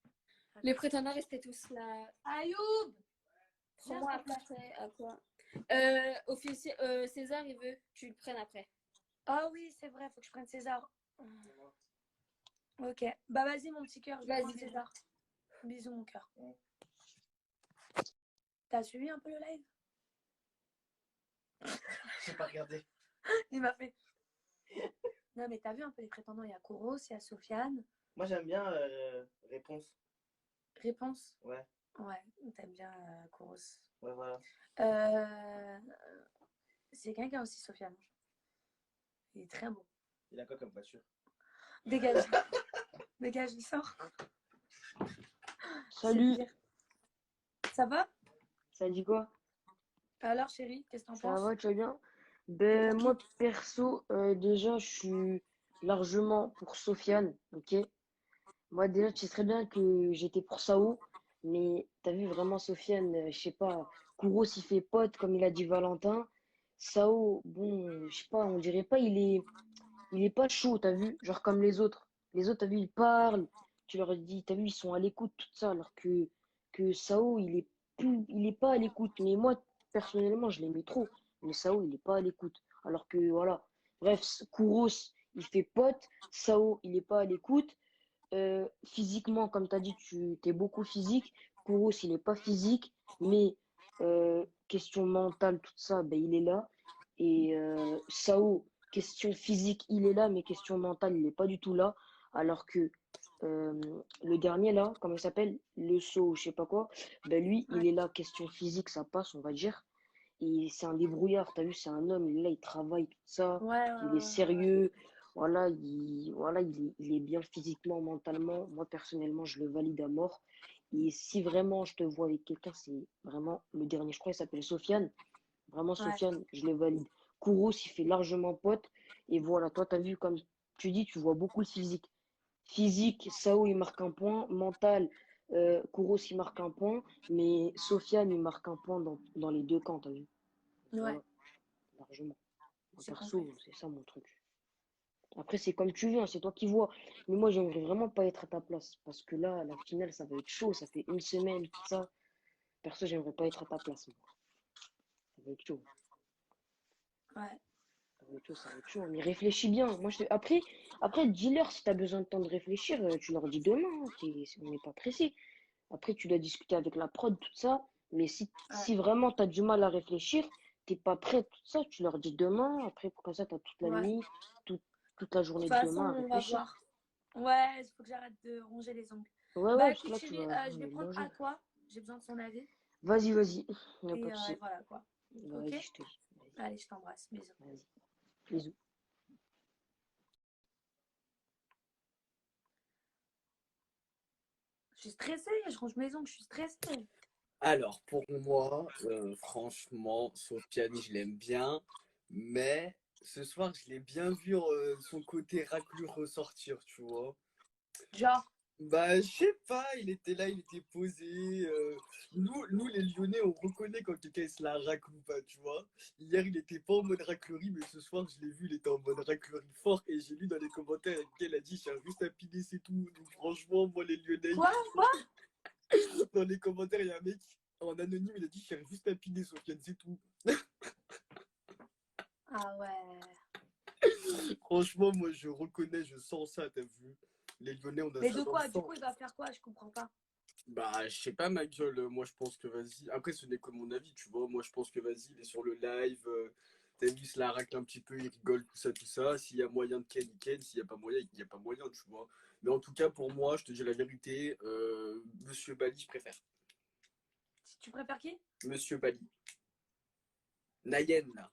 Les prétendants restaient tous là.
Ayoub!
Prends-moi après, à quoi? Officier, César, il veut que tu le prennes après.
Ah oui, c'est vrai, faut que je prenne César. Ok. Bah vas-y, mon petit cœur, je vais prendre César. Bisous, mon cœur. T'as suivi un peu le live?
J'ai pas regardé.
Il m'a fait. Non, mais t'as vu un peu les prétendants? Il y a Kouros, il y a Sofiane.
Moi, j'aime bien Réponse.
Réponse?
Ouais,
Ouais, t'aimes bien Kouros.
ouais, voilà.
C'est quelqu'un aussi, Sofiane. Il est très beau.
Il a quoi comme voiture?
Dégage. Dégage, il sort.
Salut,
Ça va?
ça dit quoi?
Alors, chérie, qu'est-ce que t'en
Ça
penses?
va, tu vas bien? Ben, moi, perso, déjà, je suis largement pour Sofiane, ok? Moi, déjà, tu sais très bien que j'étais pour Sao, mais t'as vu vraiment Sofiane, je sais pas, Kouros, il fait pote, comme il a dit Valentin. Sao, bon, je sais pas, on dirait pas, il est pas chaud, t'as vu? Genre comme les autres. Les autres, t'as vu, ils parlent, tu leur dis, t'as vu, ils sont à l'écoute, tout ça, alors que Sao, il est pas à l'écoute. Mais moi, personnellement, je l'aimais trop. Mais Sao, il est pas à l'écoute. Alors que, voilà. Bref, Kouros, il fait pote. Sao, il est pas à l'écoute. Physiquement, comme tu as dit, tu es beaucoup physique. Kouros, il n'est pas physique, mais question mentale, tout ça, ben, il est là. Et Sao, question physique, il est là, mais question mentale, il n'est pas du tout là. Alors que le dernier, là, comment il s'appelle? Le saut, je sais pas quoi, ben lui, il est là, question physique, ça passe, on va dire. Et c'est un débrouillard, t'as vu, c'est un homme, il est là, il travaille, tout ça,
Ouais,
il est
ouais.
sérieux, voilà, il est bien physiquement, mentalement. Moi, personnellement, je le valide à mort. Et si vraiment je te vois avec quelqu'un, c'est vraiment le dernier, je crois, il s'appelle Sofiane. Vraiment,
Ouais.
Sofiane, je le valide. Kouros, il fait largement pote. Et voilà, toi, t'as vu, comme tu dis, tu vois beaucoup le physique. Physique, Sao, il marque un point. Mental, Kouros, il marque un point. Mais Sofiane, il marque un point dans les deux camps, t'as vu.
Ouais,
Voilà, largement. Moi,
j'ai compris.
perso, c'est ça mon truc. Après, c'est comme tu veux, hein, c'est toi qui vois. Mais moi, j'aimerais vraiment pas être à ta place. Parce que là, la finale, ça va être chaud. Ça fait une semaine, tout ça. Perso, j'aimerais pas être à ta place, moi. Ça va être chaud.
Ouais.
Ça va être chaud, ça va être chaud. Mais réfléchis bien. Moi, après, dis-leur si tu as besoin de temps de réfléchir, tu leur dis demain. Hein, on n'est pas pressé. Après, tu dois discuter avec la prod, tout ça. Mais si vraiment tu as du mal à réfléchir, t'es pas prêt, tout ça, tu leur dis demain. Après, comme ça, tu as toute la
Ouais.
nuit, toute la
De
journée
toute
de
façon,
demain à
on va
réfléchir.
voir. Ouais, il faut que j'arrête de ronger les ongles.
Ouais,
Bah
ouais, parce que
écoute,
là, tu
chérie,
vas
je vais
les
prendre
manger.
Aqua. J'ai besoin de son avis.
Vas-y, vas-y. Y a
Et
pas de souci.
voilà quoi. Ok?
Vas-y, je te dis. Vas-y,
Allez, je t'embrasse. Bisous.
vas-y. Bisous.
Je suis stressée, je range mes ongles, je suis stressée.
Alors, pour moi, franchement, Sofiane, je l'aime bien, mais ce soir, je l'ai bien vu son côté raclure ressortir, tu vois.
Genre,
Bah, je sais pas, il était là, il était posé. Nous, les Lyonnais, on reconnaît quand quelqu'un se la racle ou pas, tu vois. Hier, il était pas en mode raclerie, mais ce soir, je l'ai vu, il était en mode raclerie fort. Et j'ai lu dans les commentaires qu'elle a dit, j'ai juste à piler, c'est tout. Donc, franchement, moi, les Lyonnais,
quoi?
dans les commentaires, il y a un mec en anonyme, il a dit, j'ai juste à piler, Sofiane, c'est tout.
Ah ouais.
Franchement, moi, je reconnais, je sens ça, t'as vu. Les Lyonnais, on a
Mais
ça
de
dans le
quoi? Du
sang.
coup, il va faire quoi? Je comprends pas.
Bah, je sais pas, ma gueule. Moi, je pense que vas-y. Après, ce n'est que mon avis, tu vois. Moi, je pense que vas-y, il est sur le live. T'as vu, il se la racle un petit peu, il rigole, tout ça, tout ça. S'il y a moyen de ken, il ken. S'il n'y a pas moyen, il n'y a pas moyen, tu vois. Mais en tout cas, pour moi, je te dis la vérité, Monsieur Bali, je préfère.
Tu préfères qui?
Monsieur Bali. Nayen, là.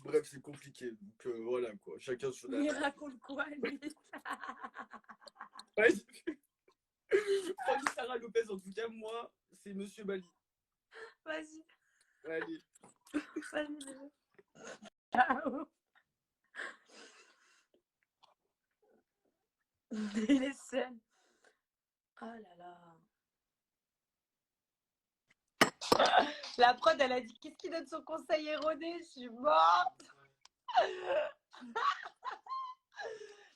Bref, c'est compliqué. Donc, voilà, quoi. Chacun son
Il
avis.
raconte quoi, lui?
Ouais. Francky Sarah Lopez, en tout cas, moi, c'est Monsieur Bali.
Vas-y.
Allez.
Vas-y, bébé. Ciao. Il est seul. Oh là là.
La prod, elle a dit qu'est-ce qui donne son conseil erroné? Je suis morte.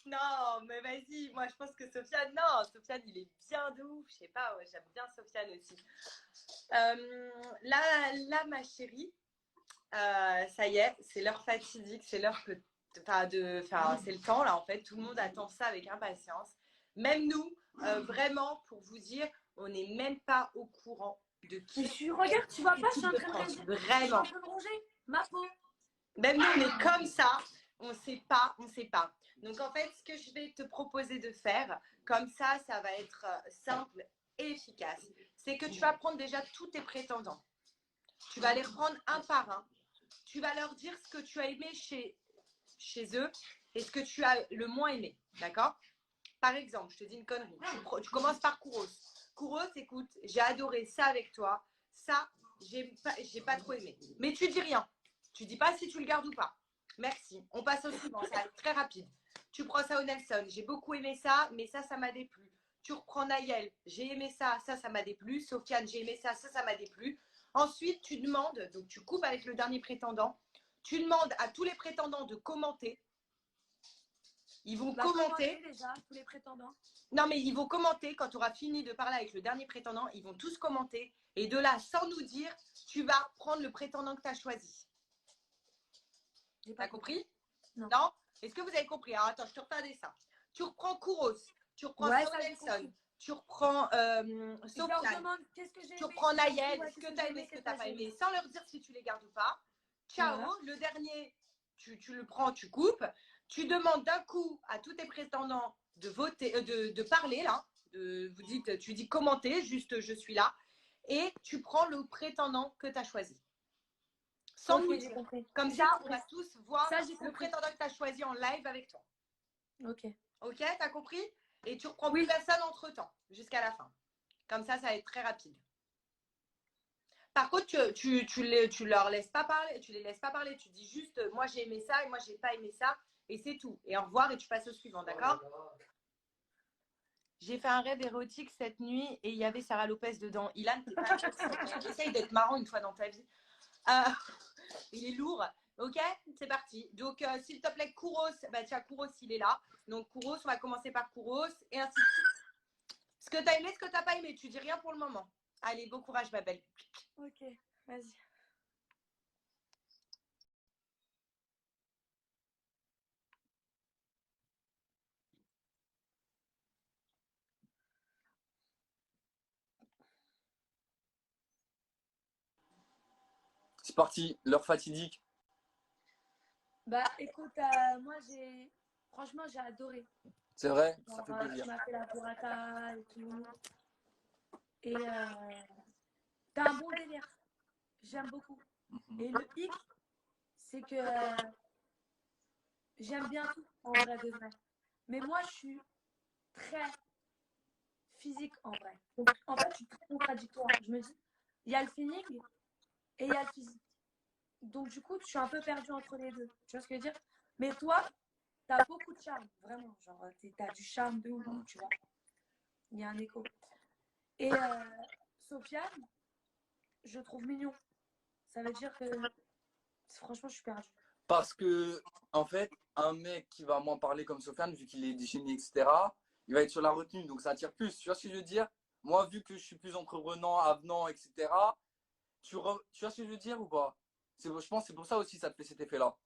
Non, mais vas-y, moi je pense que Sofiane, non, Sofiane il est bien de ouf, je sais pas, ouais, j'aime bien Sofiane aussi. Là, ma chérie, ça y est, c'est l'heure fatidique, c'est l'heure que, c'est le temps là en fait, tout le monde attend ça avec impatience. Même nous, vraiment, pour vous dire, on n'est même pas au courant de qui.
Regarde, tu vois pas, je suis en train de réaliser.
Vraiment.
Je suis en train de ronger ma peau.
Même nous, on est comme ça. On sait pas, on sait pas. Donc, en fait, ce que je vais te proposer de faire, comme ça va être simple et efficace. C'est que tu vas prendre déjà tous tes prétendants. Tu vas les reprendre un par un. Tu vas leur dire ce que tu as aimé chez eux et ce que tu as le moins aimé. D'accord? Par exemple, je te dis une connerie. Tu commences par Kouros. Kouros, écoute, j'ai adoré ça avec toi. Ça, j'ai pas trop aimé. Mais tu dis rien. Tu dis pas si tu le gardes ou pas. Merci. On passe au suivant. Ça va être très rapide. Tu prends ça au Nelson. J'ai beaucoup aimé ça, mais ça m'a déplu. Tu reprends Naël. J'ai aimé ça, ça m'a déplu. Sofiane, j'ai aimé ça, ça m'a déplu. Ensuite, tu demandes, donc tu coupes avec le dernier prétendant. Tu demandes à tous les prétendants de commenter. Ils vont commenter
déjà, tous les prétendants.
Non, mais ils vont commenter. Quand tu auras fini de parler avec le dernier prétendant, ils vont tous commenter. Et de là, sans nous dire, tu vas prendre le prétendant que tu as choisi. T'as compris?
Non.
Est-ce que vous avez compris? Alors, attends, je te refais un dessin. Tu reprends Kouros. Tu reprends Nelson. Tu reprends Sofiane. Tu reprends Naël. Ce que tu as aimé, ce que tu n'as pas aimé. Sans leur dire si tu les gardes ou pas. Ciao. Voilà. Le dernier, tu le prends, tu coupes. Tu demandes d'un coup à tous tes prétendants de voter, de parler là. tu dis commenter, juste je suis là, et tu prends le prétendant que tu as choisi. Sans
Ok,
nous
j'ai
dire.
compris.
Comme ça, on va tous voir
Ça, j'ai
le
compris.
prétendant que tu as choisi en live avec toi.
Ok.
Ok, t'as compris? Et tu reprends plus personne entre temps, jusqu'à la fin. Comme ça va être très rapide. Par contre, tu leur laisses pas parler, tu les laisses pas parler. Tu dis juste, moi j'ai aimé ça et moi j'ai pas aimé ça, et c'est tout. Et au revoir et tu passes au suivant, d'accord? J'ai fait un rêve érotique cette nuit et il y avait Sarah Lopez dedans. Ilan, t'es pas érotique. Essaye d'être marrant une fois dans ta vie. Il est lourd. Ok, c'est parti. Donc, s'il te plaît, Kouros, bah tiens, Kouros, il est là. Donc, Kouros, on va commencer par Kouros et ainsi de suite. Ce que tu as aimé, ce que tu n'as pas aimé, tu dis rien pour le moment. Allez, bon courage, ma belle.
Ok, vas-y.
C'est parti, l'heure fatidique.
Bah écoute, moi franchement j'ai adoré.
C'est vrai, ça
Genre,
fait plaisir.
tu m'as fait la burrata et tout. Et t'as un bon délire. J'aime beaucoup. Et le hic, c'est que j'aime bien tout en vrai de vrai. Mais moi je suis très physique en vrai. Donc en fait je suis très contradictoire. Je me dis, il y a le feeling et il y a le physique. Donc du coup je suis un peu perdue entre les deux. Tu vois ce que je veux dire? Mais toi, t'as beaucoup de charme, vraiment. Genre, t'as du charme de ouf, tu vois. Il y a un écho. Et Sofiane, je trouve mignon. Ça veut dire que, franchement, je suis perdue.
Parce que, en fait, un mec qui va moins parler comme Sofiane, vu qu'il est déchaîné, etc., il va être sur la retenue, donc ça attire plus. Tu vois ce que je veux dire? Moi, vu que je suis plus entreprenant, avenant, etc., tu vois ce que je veux dire ou pas? Je pense que c'est pour ça aussi que ça te fait cet effet-là.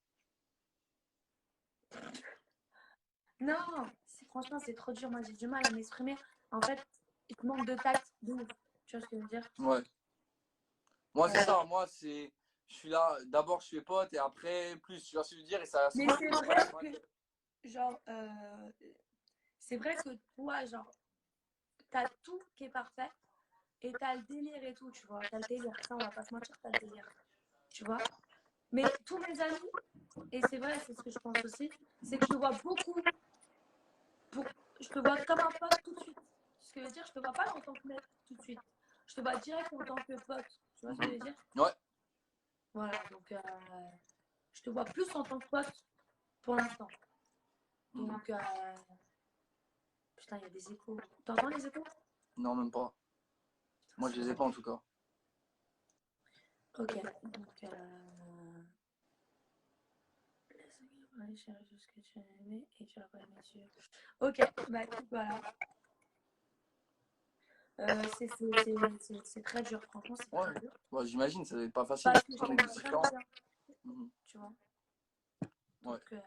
Non, franchement, c'est trop dur. Moi, j'ai du mal à m'exprimer. En fait, il te manque de tact de ouf. Tu vois ce que je veux dire?
Ouais. Moi, c'est ça. Moi, c'est. Je suis là, d'abord, je fais pote et après, plus. Tu vois ce que je veux dire? Et ça.
Mais c'est vrai que, genre, c'est vrai que toi, genre, t'as tout qui est parfait et t'as le délire et tout, tu vois. T'as le délire. Ça, on va pas se mentir, t'as le délire. Tu vois? Mais tous mes amis, et c'est vrai, c'est ce que je pense aussi, c'est que je te vois beaucoup, je te vois comme un pote tout de suite. Ce que je veux dire, je te vois pas en tant que mec tout de suite. Je te vois direct en tant que pote. Tu vois ce que je veux dire?
Ouais.
Voilà, donc je te vois plus en tant que pote pour l'instant. Donc, putain, il y a des échos. T'entends les échos?
Non, même pas. Moi, je les ai pas en tout cas.
Ok, donc chercher ce que tu as aimé et tu l'as pas aimé dessus. Ok, bah écoute, voilà. C'est très dur, franchement, c'est très dur.
Ouais, j'imagine, ça va être pas facile.
Parce que
On est
j'aime
tous
vraiment
différents.
bien, tu vois.
Ouais.
Donc,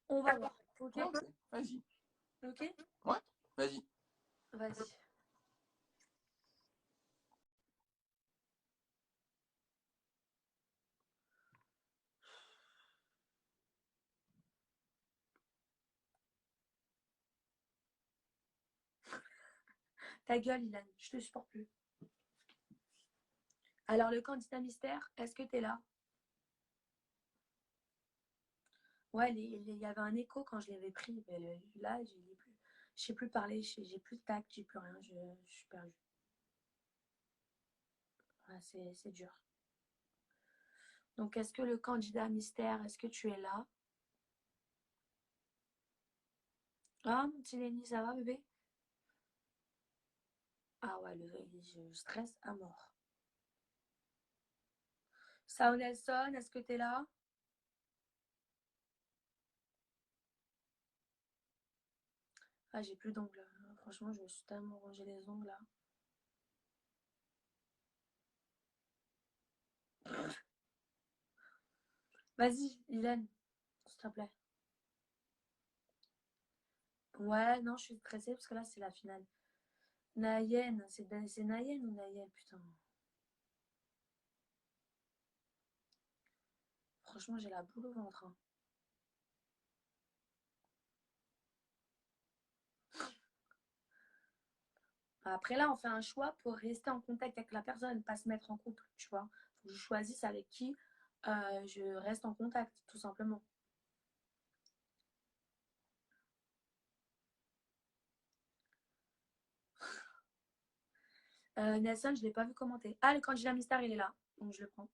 on va voir, ok?
Ok, vas-y.
Ok?
Ouais, vas-y.
Vas-y. Ta gueule, Ilan, je te supporte plus. Alors, le candidat mystère, est-ce que tu es là? Ouais, il y avait un écho quand je l'avais pris. Mais là, je sais plus parler, j'ai plus de tact, j'ai plus rien, je suis perdue. Ouais, c'est dur. Donc, est-ce que le candidat mystère, est-ce que tu es là? Ah, mon petit Lenny, ça va, bébé? Ah ouais, je stresse à mort. Sao Nelson, est-ce que tu es là? Ah, j'ai plus d'ongles. Franchement, je me suis tellement rongé les ongles là. Vas-y, Hélène, s'il te plaît. Ouais, non, je suis stressée parce que là, c'est la finale. Nayen, c'est Nayen ou Nayen, putain. Franchement, j'ai la boule au ventre. Hein. Après, là, on fait un choix pour rester en contact avec la personne, pas se mettre en couple, tu vois. Faut que je choisisse avec qui je reste en contact, tout simplement. Nelson, je ne l'ai pas vu commenter. Ah, le candidat mystère, il est là, donc je le prends.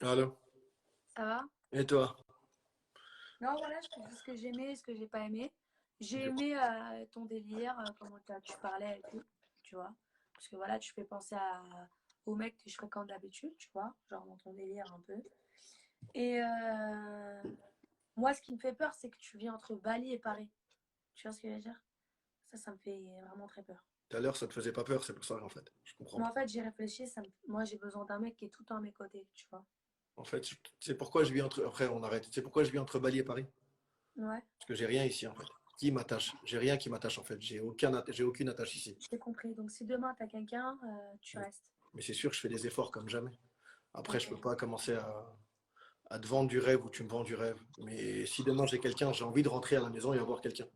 Allô?
Ça va?
Et toi?
Non, voilà, je te dis ce que j'ai aimé et ce que j'ai pas aimé. J'ai aimé ton délire, comment tu parlais et tout, tu vois. Parce que voilà, tu fais penser au mec que je fréquente d'habitude, tu vois, genre dans ton délire un peu. Et moi, ce qui me fait peur, c'est que tu vis entre Bali et Paris. Tu vois ce que je veux dire? Ça me fait vraiment très peur.
Tout à l'heure, ça te faisait pas peur, c'est pour ça, en fait. Je comprends.
Mais en fait, j'ai réfléchi, moi, j'ai besoin d'un mec qui est tout le temps à mes côtés, tu vois.
En fait, c'est pourquoi je vis entre. Après, on arrête. C'est pourquoi je vis entre Bali et Paris.
Ouais,
Parce que j'ai rien ici, en fait. Qui m'attache? J'ai rien qui m'attache, en fait. J'ai aucune attache ici.
j'ai compris. Donc, si demain, tu as quelqu'un, tu restes.
Mais c'est sûr, je fais des efforts comme jamais. Après, je
Ok.
peux pas commencer à te vendre du rêve ou tu me vends du rêve. Mais si demain j'ai quelqu'un, j'ai envie de rentrer à la maison et avoir quelqu'un.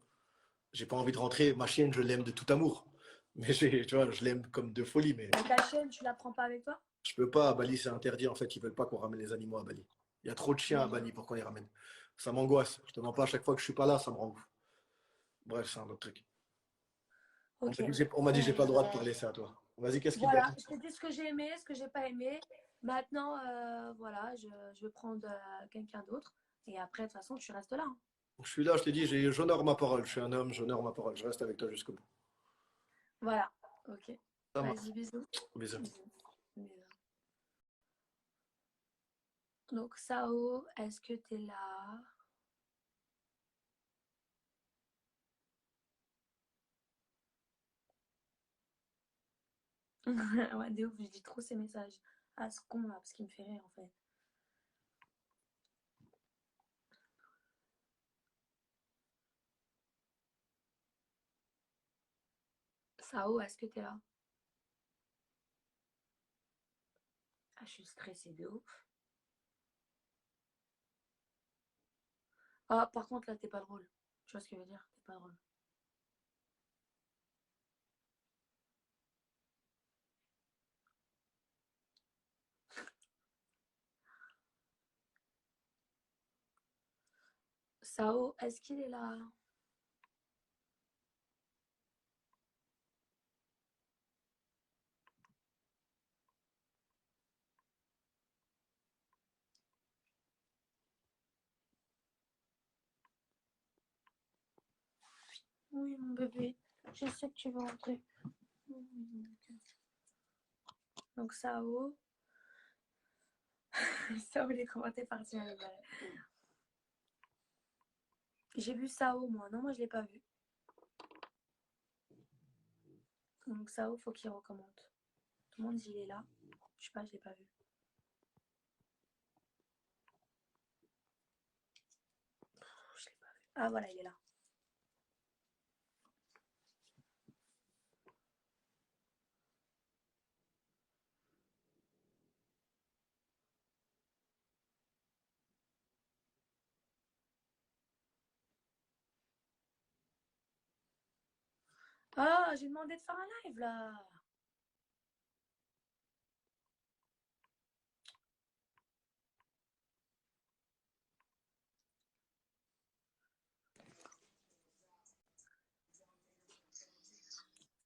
J'ai pas envie de rentrer. Ma chienne, je l'aime de tout amour. Mais tu vois, je l'aime comme de folie. Mais
Et ta chaîne, tu la prends pas avec toi?
je peux pas. À Bali, c'est interdit. En fait, ils veulent pas qu'on ramène les animaux à Bali. Il y a trop de chiens à Bali pour qu'on les ramène. Ça m'angoisse. Je te mens pas, à chaque fois que je suis pas là, ça me rend ouf. Bref, c'est un autre truc.
Ok.
On m'a dit j'ai pas le droit de parler, c'est à toi. Vas-y, qu'est-ce qu'il
Voilà,
donne?
je t'ai dit ce que j'ai aimé, ce que j'ai pas aimé. Maintenant, voilà, je vais prendre quelqu'un d'autre. Et après, de toute façon, tu restes là, hein.
Je suis là, je t'ai dit, j'honore ma parole. Je suis un homme, j'honore ma parole. Je reste avec toi jusqu'au bout.
Voilà, ok.
Ça marche.
Vas-y, bisous.
Bisous.
Bisous. Donc, Sao, est-ce que tu es là? Ouais, de ouf, je dis trop ces messages à ce con là, parce qu'il me fait rire en fait. Sao, est-ce que tu es là? Ah, je suis stressée de ouf. Ah, par contre, là, t'es pas drôle. Tu vois ce que je veux dire? T'es pas drôle. Sao, est-ce qu'il est là? Oui, mon bébé. Je sais que tu vas rentrer. Donc, Sao. Sao, il est commenté par Thierry. J'ai vu Sao, moi. Non, moi, je l'ai pas vu. Donc, Sao, faut qu'il recommande. Tout le monde dit il est là. Je sais pas, je l'ai pas vu. Je l'ai pas vu. Ah, voilà, il est là. Ah, j'ai demandé de faire un live là.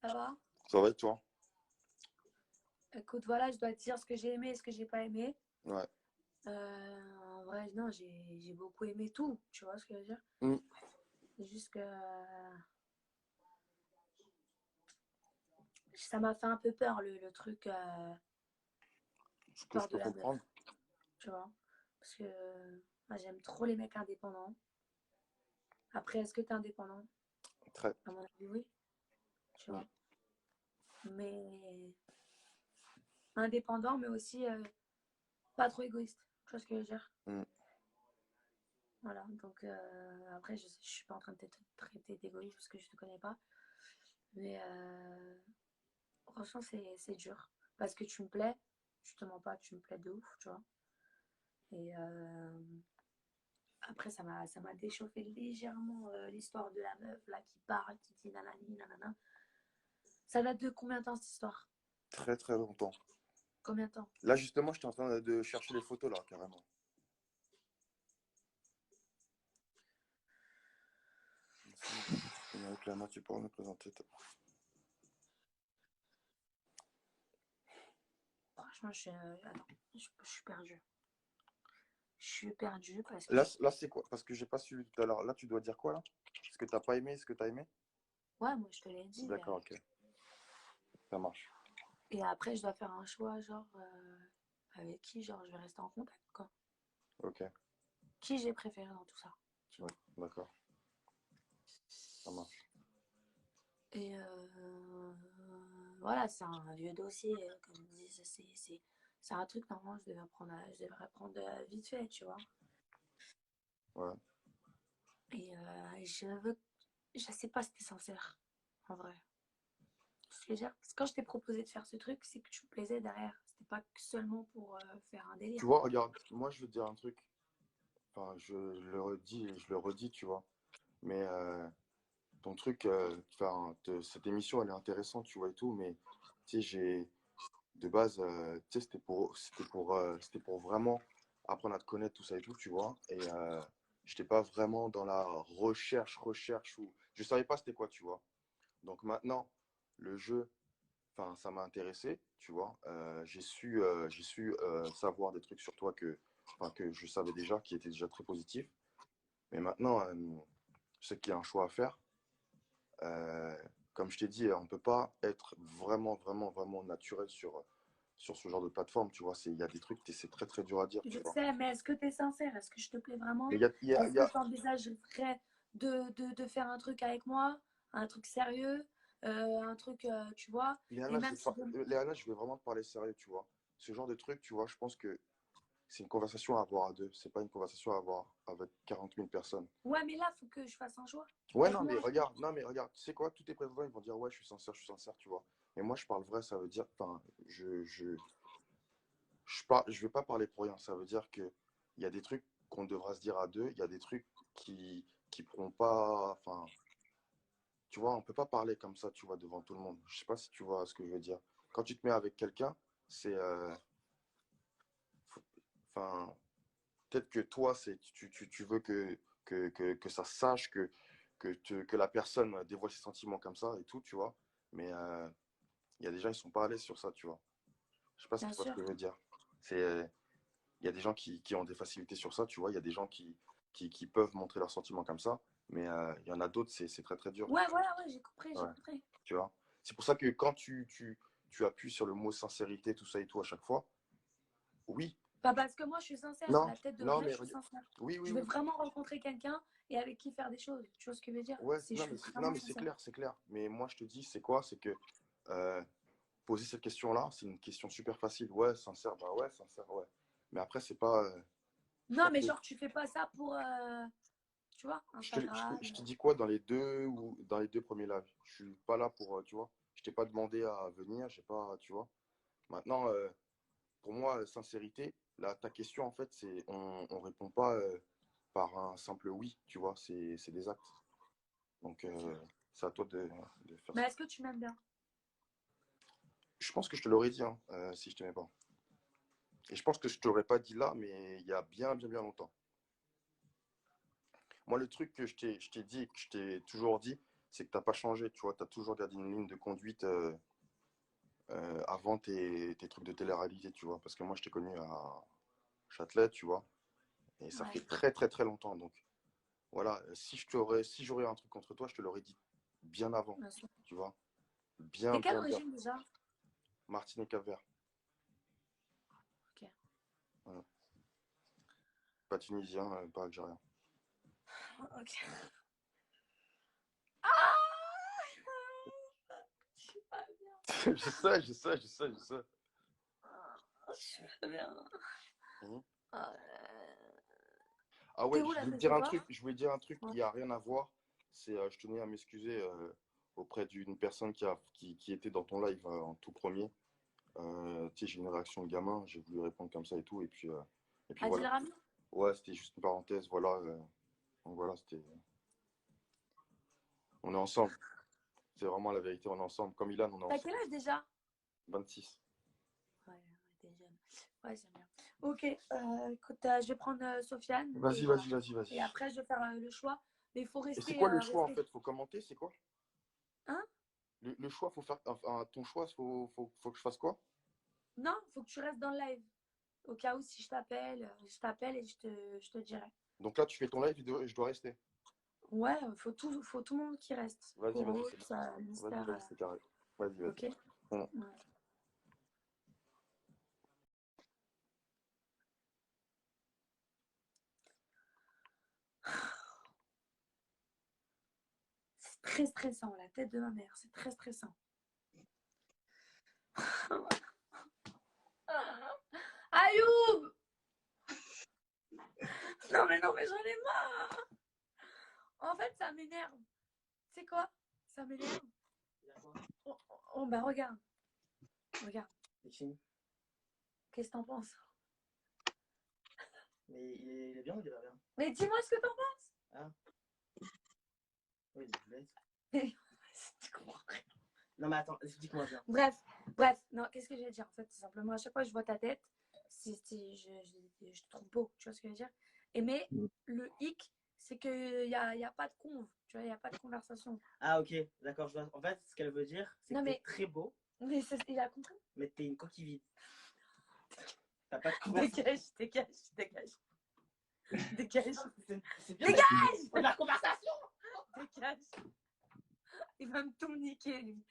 Ça va?
Ça va et toi?
Écoute, voilà, je dois te dire ce que j'ai aimé et ce que j'ai pas aimé.
Ouais.
En vrai, non, j'ai beaucoup aimé tout. Tu vois ce que je veux dire?
Mm.
C'est juste que ça m'a fait un peu peur le truc
Je
peur
peux
de la meuf.
comprendre.
Tu vois? Parce que moi, j'aime trop les mecs indépendants. Après, est-ce que tu es indépendant?
Très.
À mon avis, oui. Tu vois? Mais indépendant, mais aussi pas trop égoïste. Tu vois ce que je veux dire?
Mm.
Voilà, donc après, je suis pas en train de te traiter d'égoïste parce que je te connais pas. Mais franchement, c'est dur. Parce que tu me plais, je te mens pas, tu me plais de ouf, tu vois. Et Après, ça m'a déchauffé légèrement l'histoire de la meuf là qui parle, qui dit nanani, nanana. Ça date de combien de temps cette histoire?
Très très longtemps.
Combien de temps?
Là, justement, j'étais en train de chercher les photos, là, carrément. Avec la main, tu pourras me présenter.
Franchement, attends, je suis perdue. Je suis perdue parce que...
Là c'est quoi? Parce que j'ai pas suivi tout à l'heure. Là, tu dois dire quoi, là? Ce que t'as pas aimé, ce que t'as aimé?
Ouais, moi, je te l'ai dit.
D'accord, ok. Ça marche.
Et après, je dois faire un choix, genre, avec qui, genre, je vais rester en contact, quoi.
Ok.
Qui j'ai préféré dans tout ça, tu vois.
Ouais, d'accord. Ça marche.
Et voilà, c'est un vieux dossier, comme je disais, c'est un truc, normalement, je devrais prendre vite fait, tu vois.
Ouais.
Et je sais pas si t'es sincère, en vrai. Ce que je veux dire, parce que quand je t'ai proposé de faire ce truc, c'est que tu me plaisais derrière. C'était pas que seulement pour faire un délire.
Tu vois, regarde, moi, je veux te dire un truc. Enfin, je le redis et je le redis, tu vois. Mais ton truc, cette émission, elle est intéressante, tu vois, et tout. Mais, tu sais, de base, tu sais, c'était pour vraiment apprendre à te connaître, tout ça et tout, tu vois. Et j'étais pas vraiment dans la recherche, ou je savais pas c'était quoi, tu vois. Donc maintenant, le jeu, enfin, ça m'a intéressé, tu vois. J'ai su savoir des trucs sur toi que je savais déjà, qui étaient déjà très positifs. Mais maintenant, je sais qu'il y a un choix à faire. Euh, Comme je t'ai dit, on ne peut pas être vraiment naturel sur ce genre de plateforme, tu vois. Il y a des trucs, c'est très, très dur à dire,
Je
tu vois.
sais, mais est-ce que t'es sincère? Est-ce que je te plais vraiment?
Mais
Est-ce que t'envisagerais de faire un truc avec moi? Un truc sérieux? Un truc, tu vois? Et même si...
Léana, je vais vraiment te parler sérieux, tu vois. Ce genre de truc, tu vois, je pense que c'est une conversation à avoir à deux. C'est pas une conversation à avoir avec 40 000 personnes.
Ouais, mais là, il faut que je fasse un choix.
Ouais,
Avec moi.
non, mais regarde, tu sais quoi, tous tes présidents, ils vont dire, ouais, je suis sincère, tu vois. Et moi, je parle vrai, ça veut dire, enfin, je vais pas parler pour rien. Ça veut dire que il y a des trucs qu'on devra se dire à deux, il y a des trucs qui pourront pas, enfin, tu vois, on peut pas parler comme ça, tu vois, devant tout le monde. Je sais pas si tu vois ce que je veux dire. Quand tu te mets avec quelqu'un, c'est, enfin, peut-être que toi, tu veux que ça se sache, que la personne dévoile ses sentiments comme ça et tout, tu vois. Mais il y a des gens, ils sont pas à l'aise sur ça, tu vois. Je sais pas si
Bien
tu vois ce
sûr.
que je veux dire. Il y a des gens qui ont des facilités sur ça, tu vois. Il y a des gens qui peuvent montrer leurs sentiments comme ça. Mais il y en a d'autres, c'est très, très dur.
Ouais, voilà, ouais, j'ai compris, j'ai
Ouais.
compris.
Tu vois. C'est pour ça que quand tu appuies sur le mot sincérité, tout ça et tout à chaque fois, oui.
Pas parce que moi, je suis sincère.
Non,
La tête de
non,
vrai,
mais
je suis sincère.
oui,
Je veux vraiment rencontrer quelqu'un et avec qui faire des choses. Tu vois ce que je veux dire?
Ouais,
Je suis vraiment sincère.
c'est clair. Mais moi, je te dis, c'est quoi? C'est que poser cette question-là, c'est une question super facile. Ouais, sincère, bah ouais, sincère, ouais. Mais après, c'est pas.
Non, mais genre, tu fais pas ça pour, tu vois, Instagram.
Je te dis quoi dans les deux premiers lives? Je suis pas là pour, tu vois. Je t'ai pas demandé à venir, j'ai pas, tu vois. Maintenant, pour moi, sincérité, là, ta question, en fait, c'est on répond pas par un simple oui, tu vois, c'est des actes. Donc, c'est à toi de faire
Mais
ça.
est-ce que tu m'aimes bien?
Je pense que je te l'aurais dit, hein, si je t'aimais pas. Et je pense que je te l'aurais pas dit là, mais il y a bien longtemps. Moi, le truc que je t'ai dit et que je t'ai toujours dit, c'est que tu n'as pas changé, tu vois, tu as toujours gardé une ligne de conduite avant tes trucs de télé-réalité, tu vois. Parce que moi, je t'ai connu à Châtelet, tu vois, et ça fait très longtemps. Donc, voilà, si j'aurais un truc contre toi, je te l'aurais dit bien avant, tu vois.
T'es quelle
Bien.
origine déjà?
Martinique Cap-Vert.
Ok.
Voilà. Pas tunisien, pas algérien.
Ok. Ah! Je suis pas bien.
je sais.
Je suis pas bien.
Ah ouais,
T'es où
je
là?
voulais
T'es
te dire
chez
un
toi?
truc, qui a rien à voir. C'est, je tenais à m'excuser auprès d'une personne qui était dans ton live en tout premier. Tu sais, j'ai une réaction de gamin, j'ai voulu répondre comme ça et tout, et puis
Adil
voilà.
Rami?
Ouais, c'était juste une parenthèse, voilà. Donc voilà, on est ensemble. C'est vraiment la vérité, on est ensemble. Comme Ilan, on est
T'as
ensemble.
quel âge déjà?
26.
Ouais, t'es jeune. Ouais, j'aime bien. Ok, écoute, je vais prendre Sofiane
Vas-y, vas-y, vas-y, vas-y.
et après je vais faire le choix. Mais il faut
Et c'est
rester.
quoi le choix, en fait? Faut commenter, c'est quoi?
Hein?
Le choix, faut faire. Enfin, ton choix, faut que je fasse quoi?
Non, il faut que tu restes dans le live. Au cas où si je t'appelle et je te dirai.
Donc là, tu fais ton live et je dois rester.
Ouais, faut tout le monde qui reste.
Vas-y, vas-y,
Pour
c'est bon.
ça,
Vas-y,
mystère.
vas-y, c'est carré. Vas-y, vas-y.
Ok.
Ouais.
Ouais. C'est très stressant, la tête de ma mère, c'est très stressant. Ayoub! Non mais j'en ai marre. En fait, ça m'énerve. Tu sais quoi? Ça m'énerve. Oh, bah regarde. Regarde. Qu'est-ce que t'en penses?
Mais il est bien ou il est pas bien?
Mais dis-moi ce que t'en penses.
Ah. Oui, il est
Mais tu comprends rien.
Non, mais attends, explique-moi bien.
Bref, non, qu'est-ce que je vais dire en fait, tout simplement, à chaque fois que je vois ta tête, je te trouve beau, tu vois ce que je veux dire? Et mais le hic, c'est qu'il n'y a pas de conve, tu vois, il n'y a pas de conversation.
Ah, ok, d'accord, je vois. En fait, ce qu'elle veut dire, c'est que
Non,
t'es
mais-
très beau,
Mais il a compris.
mais t'es une coquille vide. T'as pas de conversation.
Dégage. Dégage.
C'est bien,
Dégage!
on a la conversation.
Dégage. Il va me tout niquer, lui.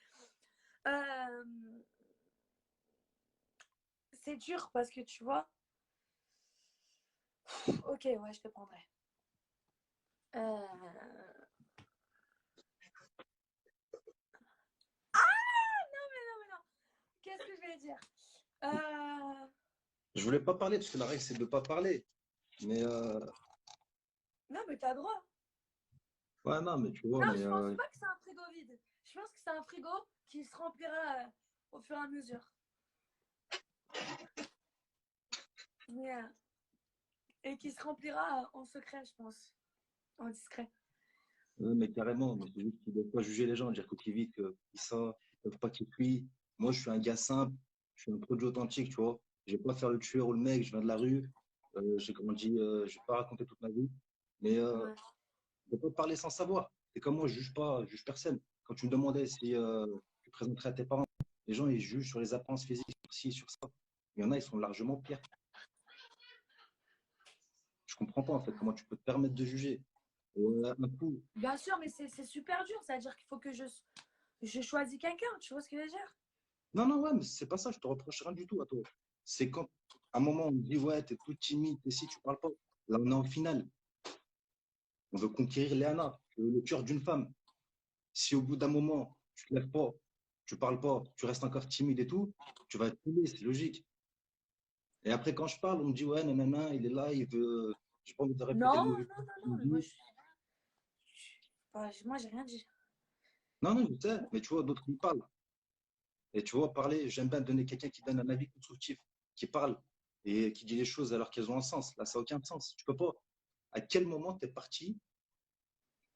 C'est dur parce que tu vois. Ok, ouais, je te prendrai. Ah, non. Qu'est-ce que je vais dire?
Je voulais pas parler parce que la règle, c'est de pas parler. Mais
Non, mais t'as droit.
ouais, non, mais tu vois,
Non,
mais
je pense pas que c'est un frigo vide. Je pense que c'est un frigo qui se remplira au fur et à mesure. Et qui se remplira en secret, je pense. En discret.
mais carrément, mais c'est juste qu'ils ne doivent pas juger les gens, dire coquille vide, qu'ils savent, ils peuvent pas qu'ils fuient. Moi, je suis un gars simple, je suis un produit authentique, tu vois. Je vais pas faire le tueur ou le mec, je viens de la rue, j'ai grandi, je vais pas raconter toute ma vie. Mais
Ouais.
ne pas parler sans savoir. C'est comme moi, je juge pas, je juge personne. Quand tu me demandais si tu présenterais à tes parents, les gens, ils jugent sur les apparences physiques, sur ci, sur ça. Il y en a, ils sont largement pires. Je comprends pas, en fait, comment tu peux te permettre de juger. Un coup,
Bien sûr, mais c'est super dur. C'est-à-dire qu'il faut que je choisis quelqu'un. Tu vois ce que je veux dire?
non, non, ouais, mais c'est pas ça, je te reproche rien du tout à toi. C'est quand, à un moment, on me dit, ouais, t'es tout timide, et si tu parles pas. Là, on est en finale. On veut conquérir Léana, le cœur d'une femme. Si au bout d'un moment, tu te lèves pas, tu parles pas, tu restes encore timide et tout, tu vas être tombé, c'est logique. Et après, quand je parle, on me dit, ouais, nanana, il est là, il veut. J'ai pas envie de répéter le
Non,
mauvais
non, mais moi, moi, j'ai rien dit.
Non, non, je sais, mais tu vois, d'autres, ils parlent. Et tu vois, parler, j'aime bien donner quelqu'un qui donne un avis constructif, qui parle et qui dit les choses alors qu'elles ont un sens. Là, ça n'a aucun sens. Tu peux pas. À quel moment tu es parti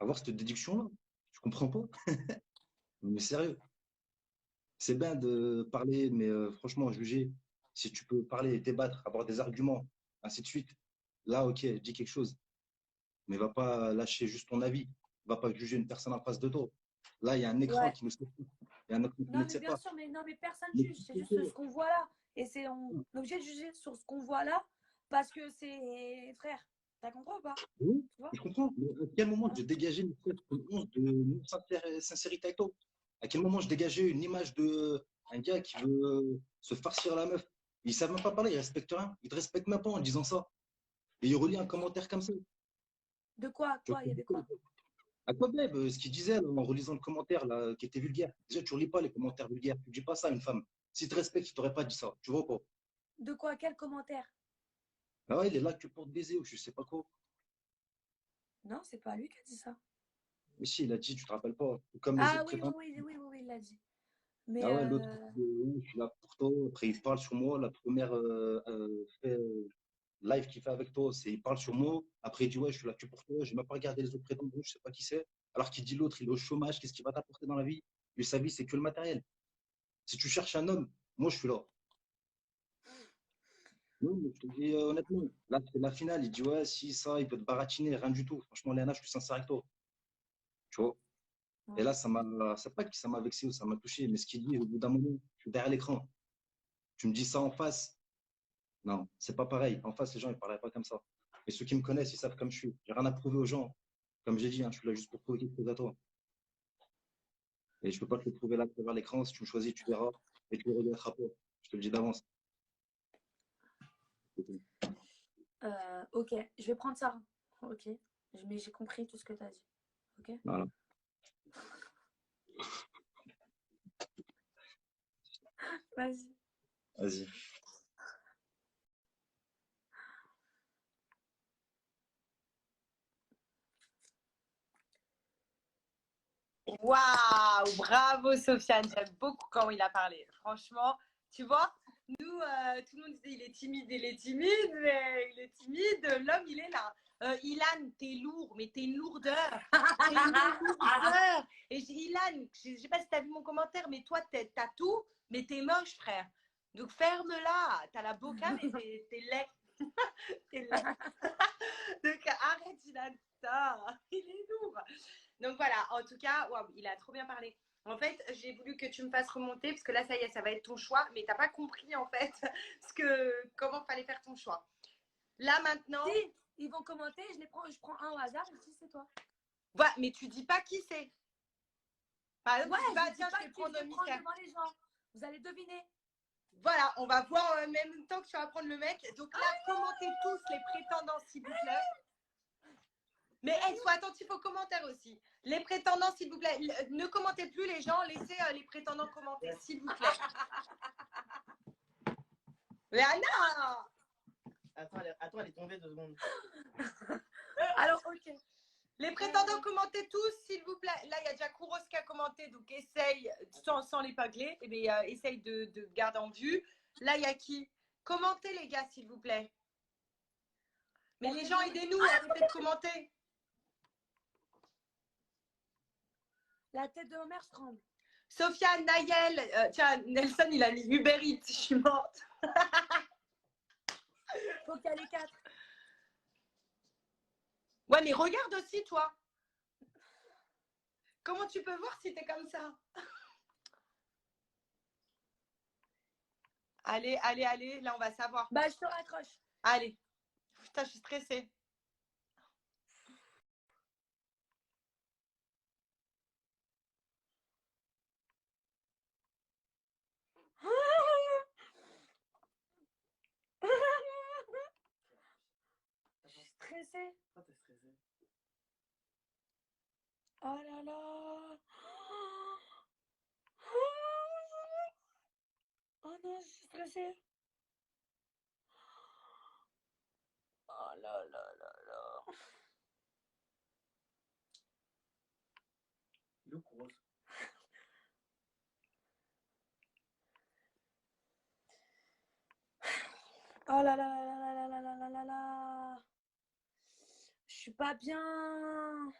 avoir cette déduction-là? Je comprends pas. Mais sérieux, c'est bien de parler, mais franchement, juger, si tu peux parler, débattre, avoir des arguments, ainsi de suite, là, ok, dis quelque chose. Mais va pas lâcher juste ton avis. Va pas juger une personne en face de toi. Là, il y a un écran
Ouais.
qui nous sépare. Il y a un écran qui
Non,
ne
mais
sait
bien
pas.
sûr, mais personne
Mais
juge. C'est juste ce qu'on voit là. Et on est obligé de juger sur ce qu'on voit là parce que c'est frère. T'as compris ou pas?
oui,
Tu vois?
je comprends. Mais à quel moment je dégageais une once de sincérité avec toi? À quel moment je dégageais une image de un gars qui veut se farcir la meuf? Ils savent même pas parler, ils respectent rien. Ils te respectent même pas en disant ça. Et ils relient un commentaire comme ça.
De quoi?
Tu
Quoi? Il y avait quoi?
À quoi, Beb, ce qu'il disait là, en relisant le commentaire là, qui était vulgaire. Déjà, tu relis pas les commentaires vulgaires. Tu dis pas ça à une femme. Si tu respectes, il t'aurait pas dit ça. Tu vois pas?
De quoi? Quel commentaire?
Ah ouais, il est là que pour te baiser ou je sais pas quoi.
Non, c'est pas lui qui a dit ça.
Mais si, il a dit, tu te rappelles pas. Comme les
Ah
autres
oui,
prétendants.
il l'a dit. Mais
Ah ouais, l'autre, je suis là pour toi. Après, il parle sur moi. La première fait live qu'il fait avec toi, c'est il parle sur moi. Après, il dit, ouais, je suis là que pour toi. Je n'ai même pas regardé les autres prétendants, je sais pas qui c'est. Alors qu'il dit l'autre, il est au chômage, qu'est-ce qu'il va t'apporter dans la vie? Lui, sa vie, c'est que le matériel. Si tu cherches un homme, moi, je suis là. Non, mais je te dis honnêtement, là, c'est la finale. Il dit, ouais, si ça, il peut te baratiner, rien du tout. Franchement, Léana, je suis sincère avec toi. Tu vois? Et là, c'est pas que ça m'a vexé ou ça m'a touché, mais ce qu'il dit, au bout d'un moment, je suis derrière l'écran. Tu me dis ça en face. Non, c'est pas pareil. En face, les gens, ils parlaient pas comme ça. Et ceux qui me connaissent, ils savent comme je suis. J'ai rien à prouver aux gens. Comme j'ai dit, hein, je suis là juste pour prouver quelque chose à toi. Et je peux pas te le prouver là, travers l'écran. Si tu me choisis, tu verras. Et tu le regretteras pas. Je te le dis d'avance.
Ok, je vais prendre ça. Ok, mais j'ai compris tout ce que tu as dit. Ok.
Voilà.
Vas-y.
Vas-y.
Waouh, bravo Sofiane, j'aime beaucoup quand il a parlé. Franchement, tu vois, nous, tout le monde disait il est timide, mais il est timide, l'homme il est là. Ilan, t'es lourd, mais t'es une lourdeur. T'es une lourdeur. Et je dis, Ilan, je sais pas si t'as vu mon commentaire, mais toi, t'as tout, mais t'es moche, frère. Donc ferme-la, t'as la boca, mais t'es laid. T'es laid. Donc arrête, Ilan, ça, il est lourd. Donc voilà, en tout cas, waouh, il a trop bien parlé. En fait, j'ai voulu que tu me fasses remonter parce que là, ça y est, ça va être ton choix, mais t'as pas compris en fait comment fallait faire ton choix. Là maintenant.
Si, ils vont commenter, je prends un au hasard et si c'est toi.
Ouais, mais tu dis pas qui c'est. Par exemple,
Ouais,
tu dis pas,
je
tiens,
dis pas
je vais
qui
prendre
je
un
vais prendre
mystère.
devant les gens. Vous allez deviner.
Voilà, on va voir en même temps que tu vas prendre le mec. Donc là, commentez tous les prétendants, s'il vous plaît. Mais sois attentif aux commentaires aussi. Les prétendants, s'il vous plaît. Ne commentez plus les gens, laissez les prétendants commenter, s'il vous plaît. Mais Anna!
Attends, elle est tombée 2 secondes.
Alors, ok.
Les prétendants, commentez tous, s'il vous plaît. Là, il y a déjà Kouros qui a commenté, donc essaye, sans l'épingler, mais essaye de garder en vue. Là, il y a qui? Commentez, les gars, s'il vous plaît. Mais les gens, aidez-nous, arrêtez de commenter.
La tête de Homer se tremble.
Sofiane, Nayel, tiens, Nelson, il a mis Uber Eats, je suis morte.
Faut qu'il y ait les 4.
Ouais, mais regarde aussi, toi. Comment tu peux voir si t'es comme ça? Allez, allez, allez, là, on va savoir.
Bah, je te raccroche.
Allez. Putain, je suis stressée.
Je suis stressée.
Pourquoi t'es stressée?
Oh là là. Oh non, je suis stressée. Oh là là là là.
Il est où, Kouros?
Oh là là là là là là là là là. Je suis pas bien.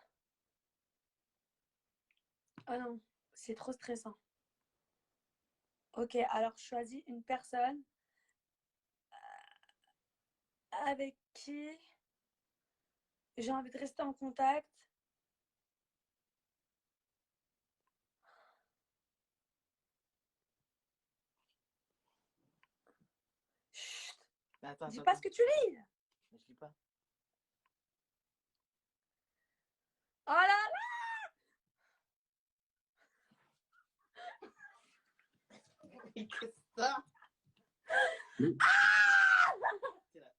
Oh non, c'est trop stressant. Ok, alors je choisis une personne avec qui j'ai envie de rester en contact. Chut.
Attends,
Dis pas ce que tu lis.
Mais je lis pas.
Oh là là.
Et que ça? C'est la pire.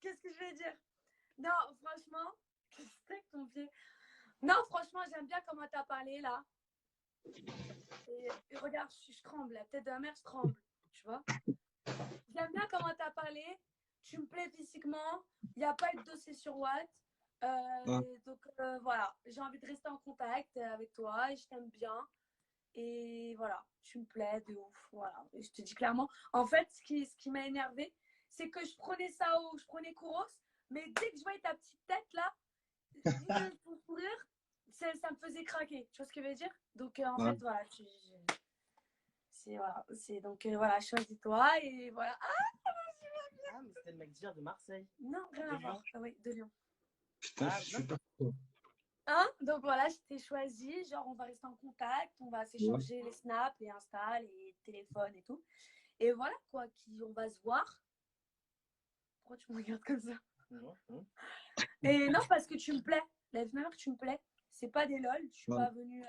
Qu'est-ce que je vais dire? Non, franchement, qu'est-ce que c'est que ton pied? Non, franchement, j'aime bien comment tu as parlé là. Et regarde, je tremble, la tête de ma mère, je tremble, tu vois. J'aime bien comment tu as parlé. Tu me plais physiquement. Il n'y a pas eu de dossier sur Watt. Donc voilà, j'ai envie de rester en contact avec toi et je t'aime bien. Et voilà, tu me plais de ouf. Voilà, et je te dis clairement. En fait, ce qui m'a énervé, c'est que je prenais Sao, je prenais Kouros, mais dès que je voyais ta petite tête là, ton sourire, ça me faisait craquer. Tu vois ce que je veux dire? Donc en
Ouais.
fait, voilà, c'est donc voilà, choisis-toi et voilà.
Ah, mais c'était le mec d'hier de Marseille.
Non, rien à
De
voir.
Lyon.
Ah oui, de Lyon.
Putain,
Ah,
je suis
non.
super content.
Hein? Donc voilà, je t'ai choisi. Genre, on va rester en contact, on va s'échanger les snaps, les Insta, les téléphones et tout. Et voilà quoi, on va se voir. Pourquoi tu me regardes comme ça? Et non, parce que tu me plais. La même que tu me plais. C'est pas des lol. Je suis
Ouais.
pas venue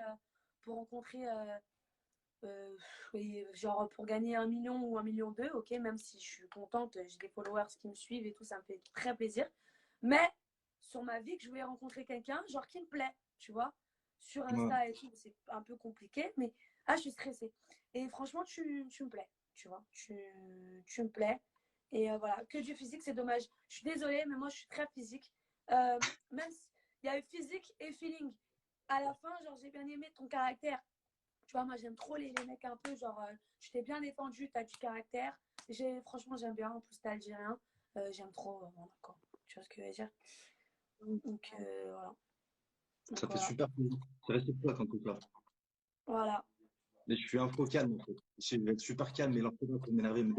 pour rencontrer, genre pour gagner 1 million ou 1,2 million, ok, même si je suis contente, j'ai des followers qui me suivent et tout, ça me fait très plaisir. Mais sur ma vie, que je voulais rencontrer quelqu'un, genre qui me plaît, tu vois. Sur Insta
Ouais.
et tout, c'est un peu compliqué, mais je suis stressée. Et franchement, tu me plais, tu vois. Tu me plais. Et voilà, que du physique, c'est dommage. Je suis désolée, mais moi, je suis très physique. Même il y a eu physique et feeling. À la fin, genre, j'ai bien aimé ton caractère. Tu vois, moi, j'aime trop les mecs un peu, genre, tu t'es bien défendu, t'as du caractère. Franchement, j'aime bien. En plus, t'es algérien. J'aime trop. Voilà, quoi. Tu vois ce que je veux dire? Donc, voilà. Donc,
Ça fait
voilà.
super plaisir. C'est réciproque en tout cas.
Voilà.
Mais je suis un peu calme en fait. Je vais être super calme, mais l'orthographe va m'énerver.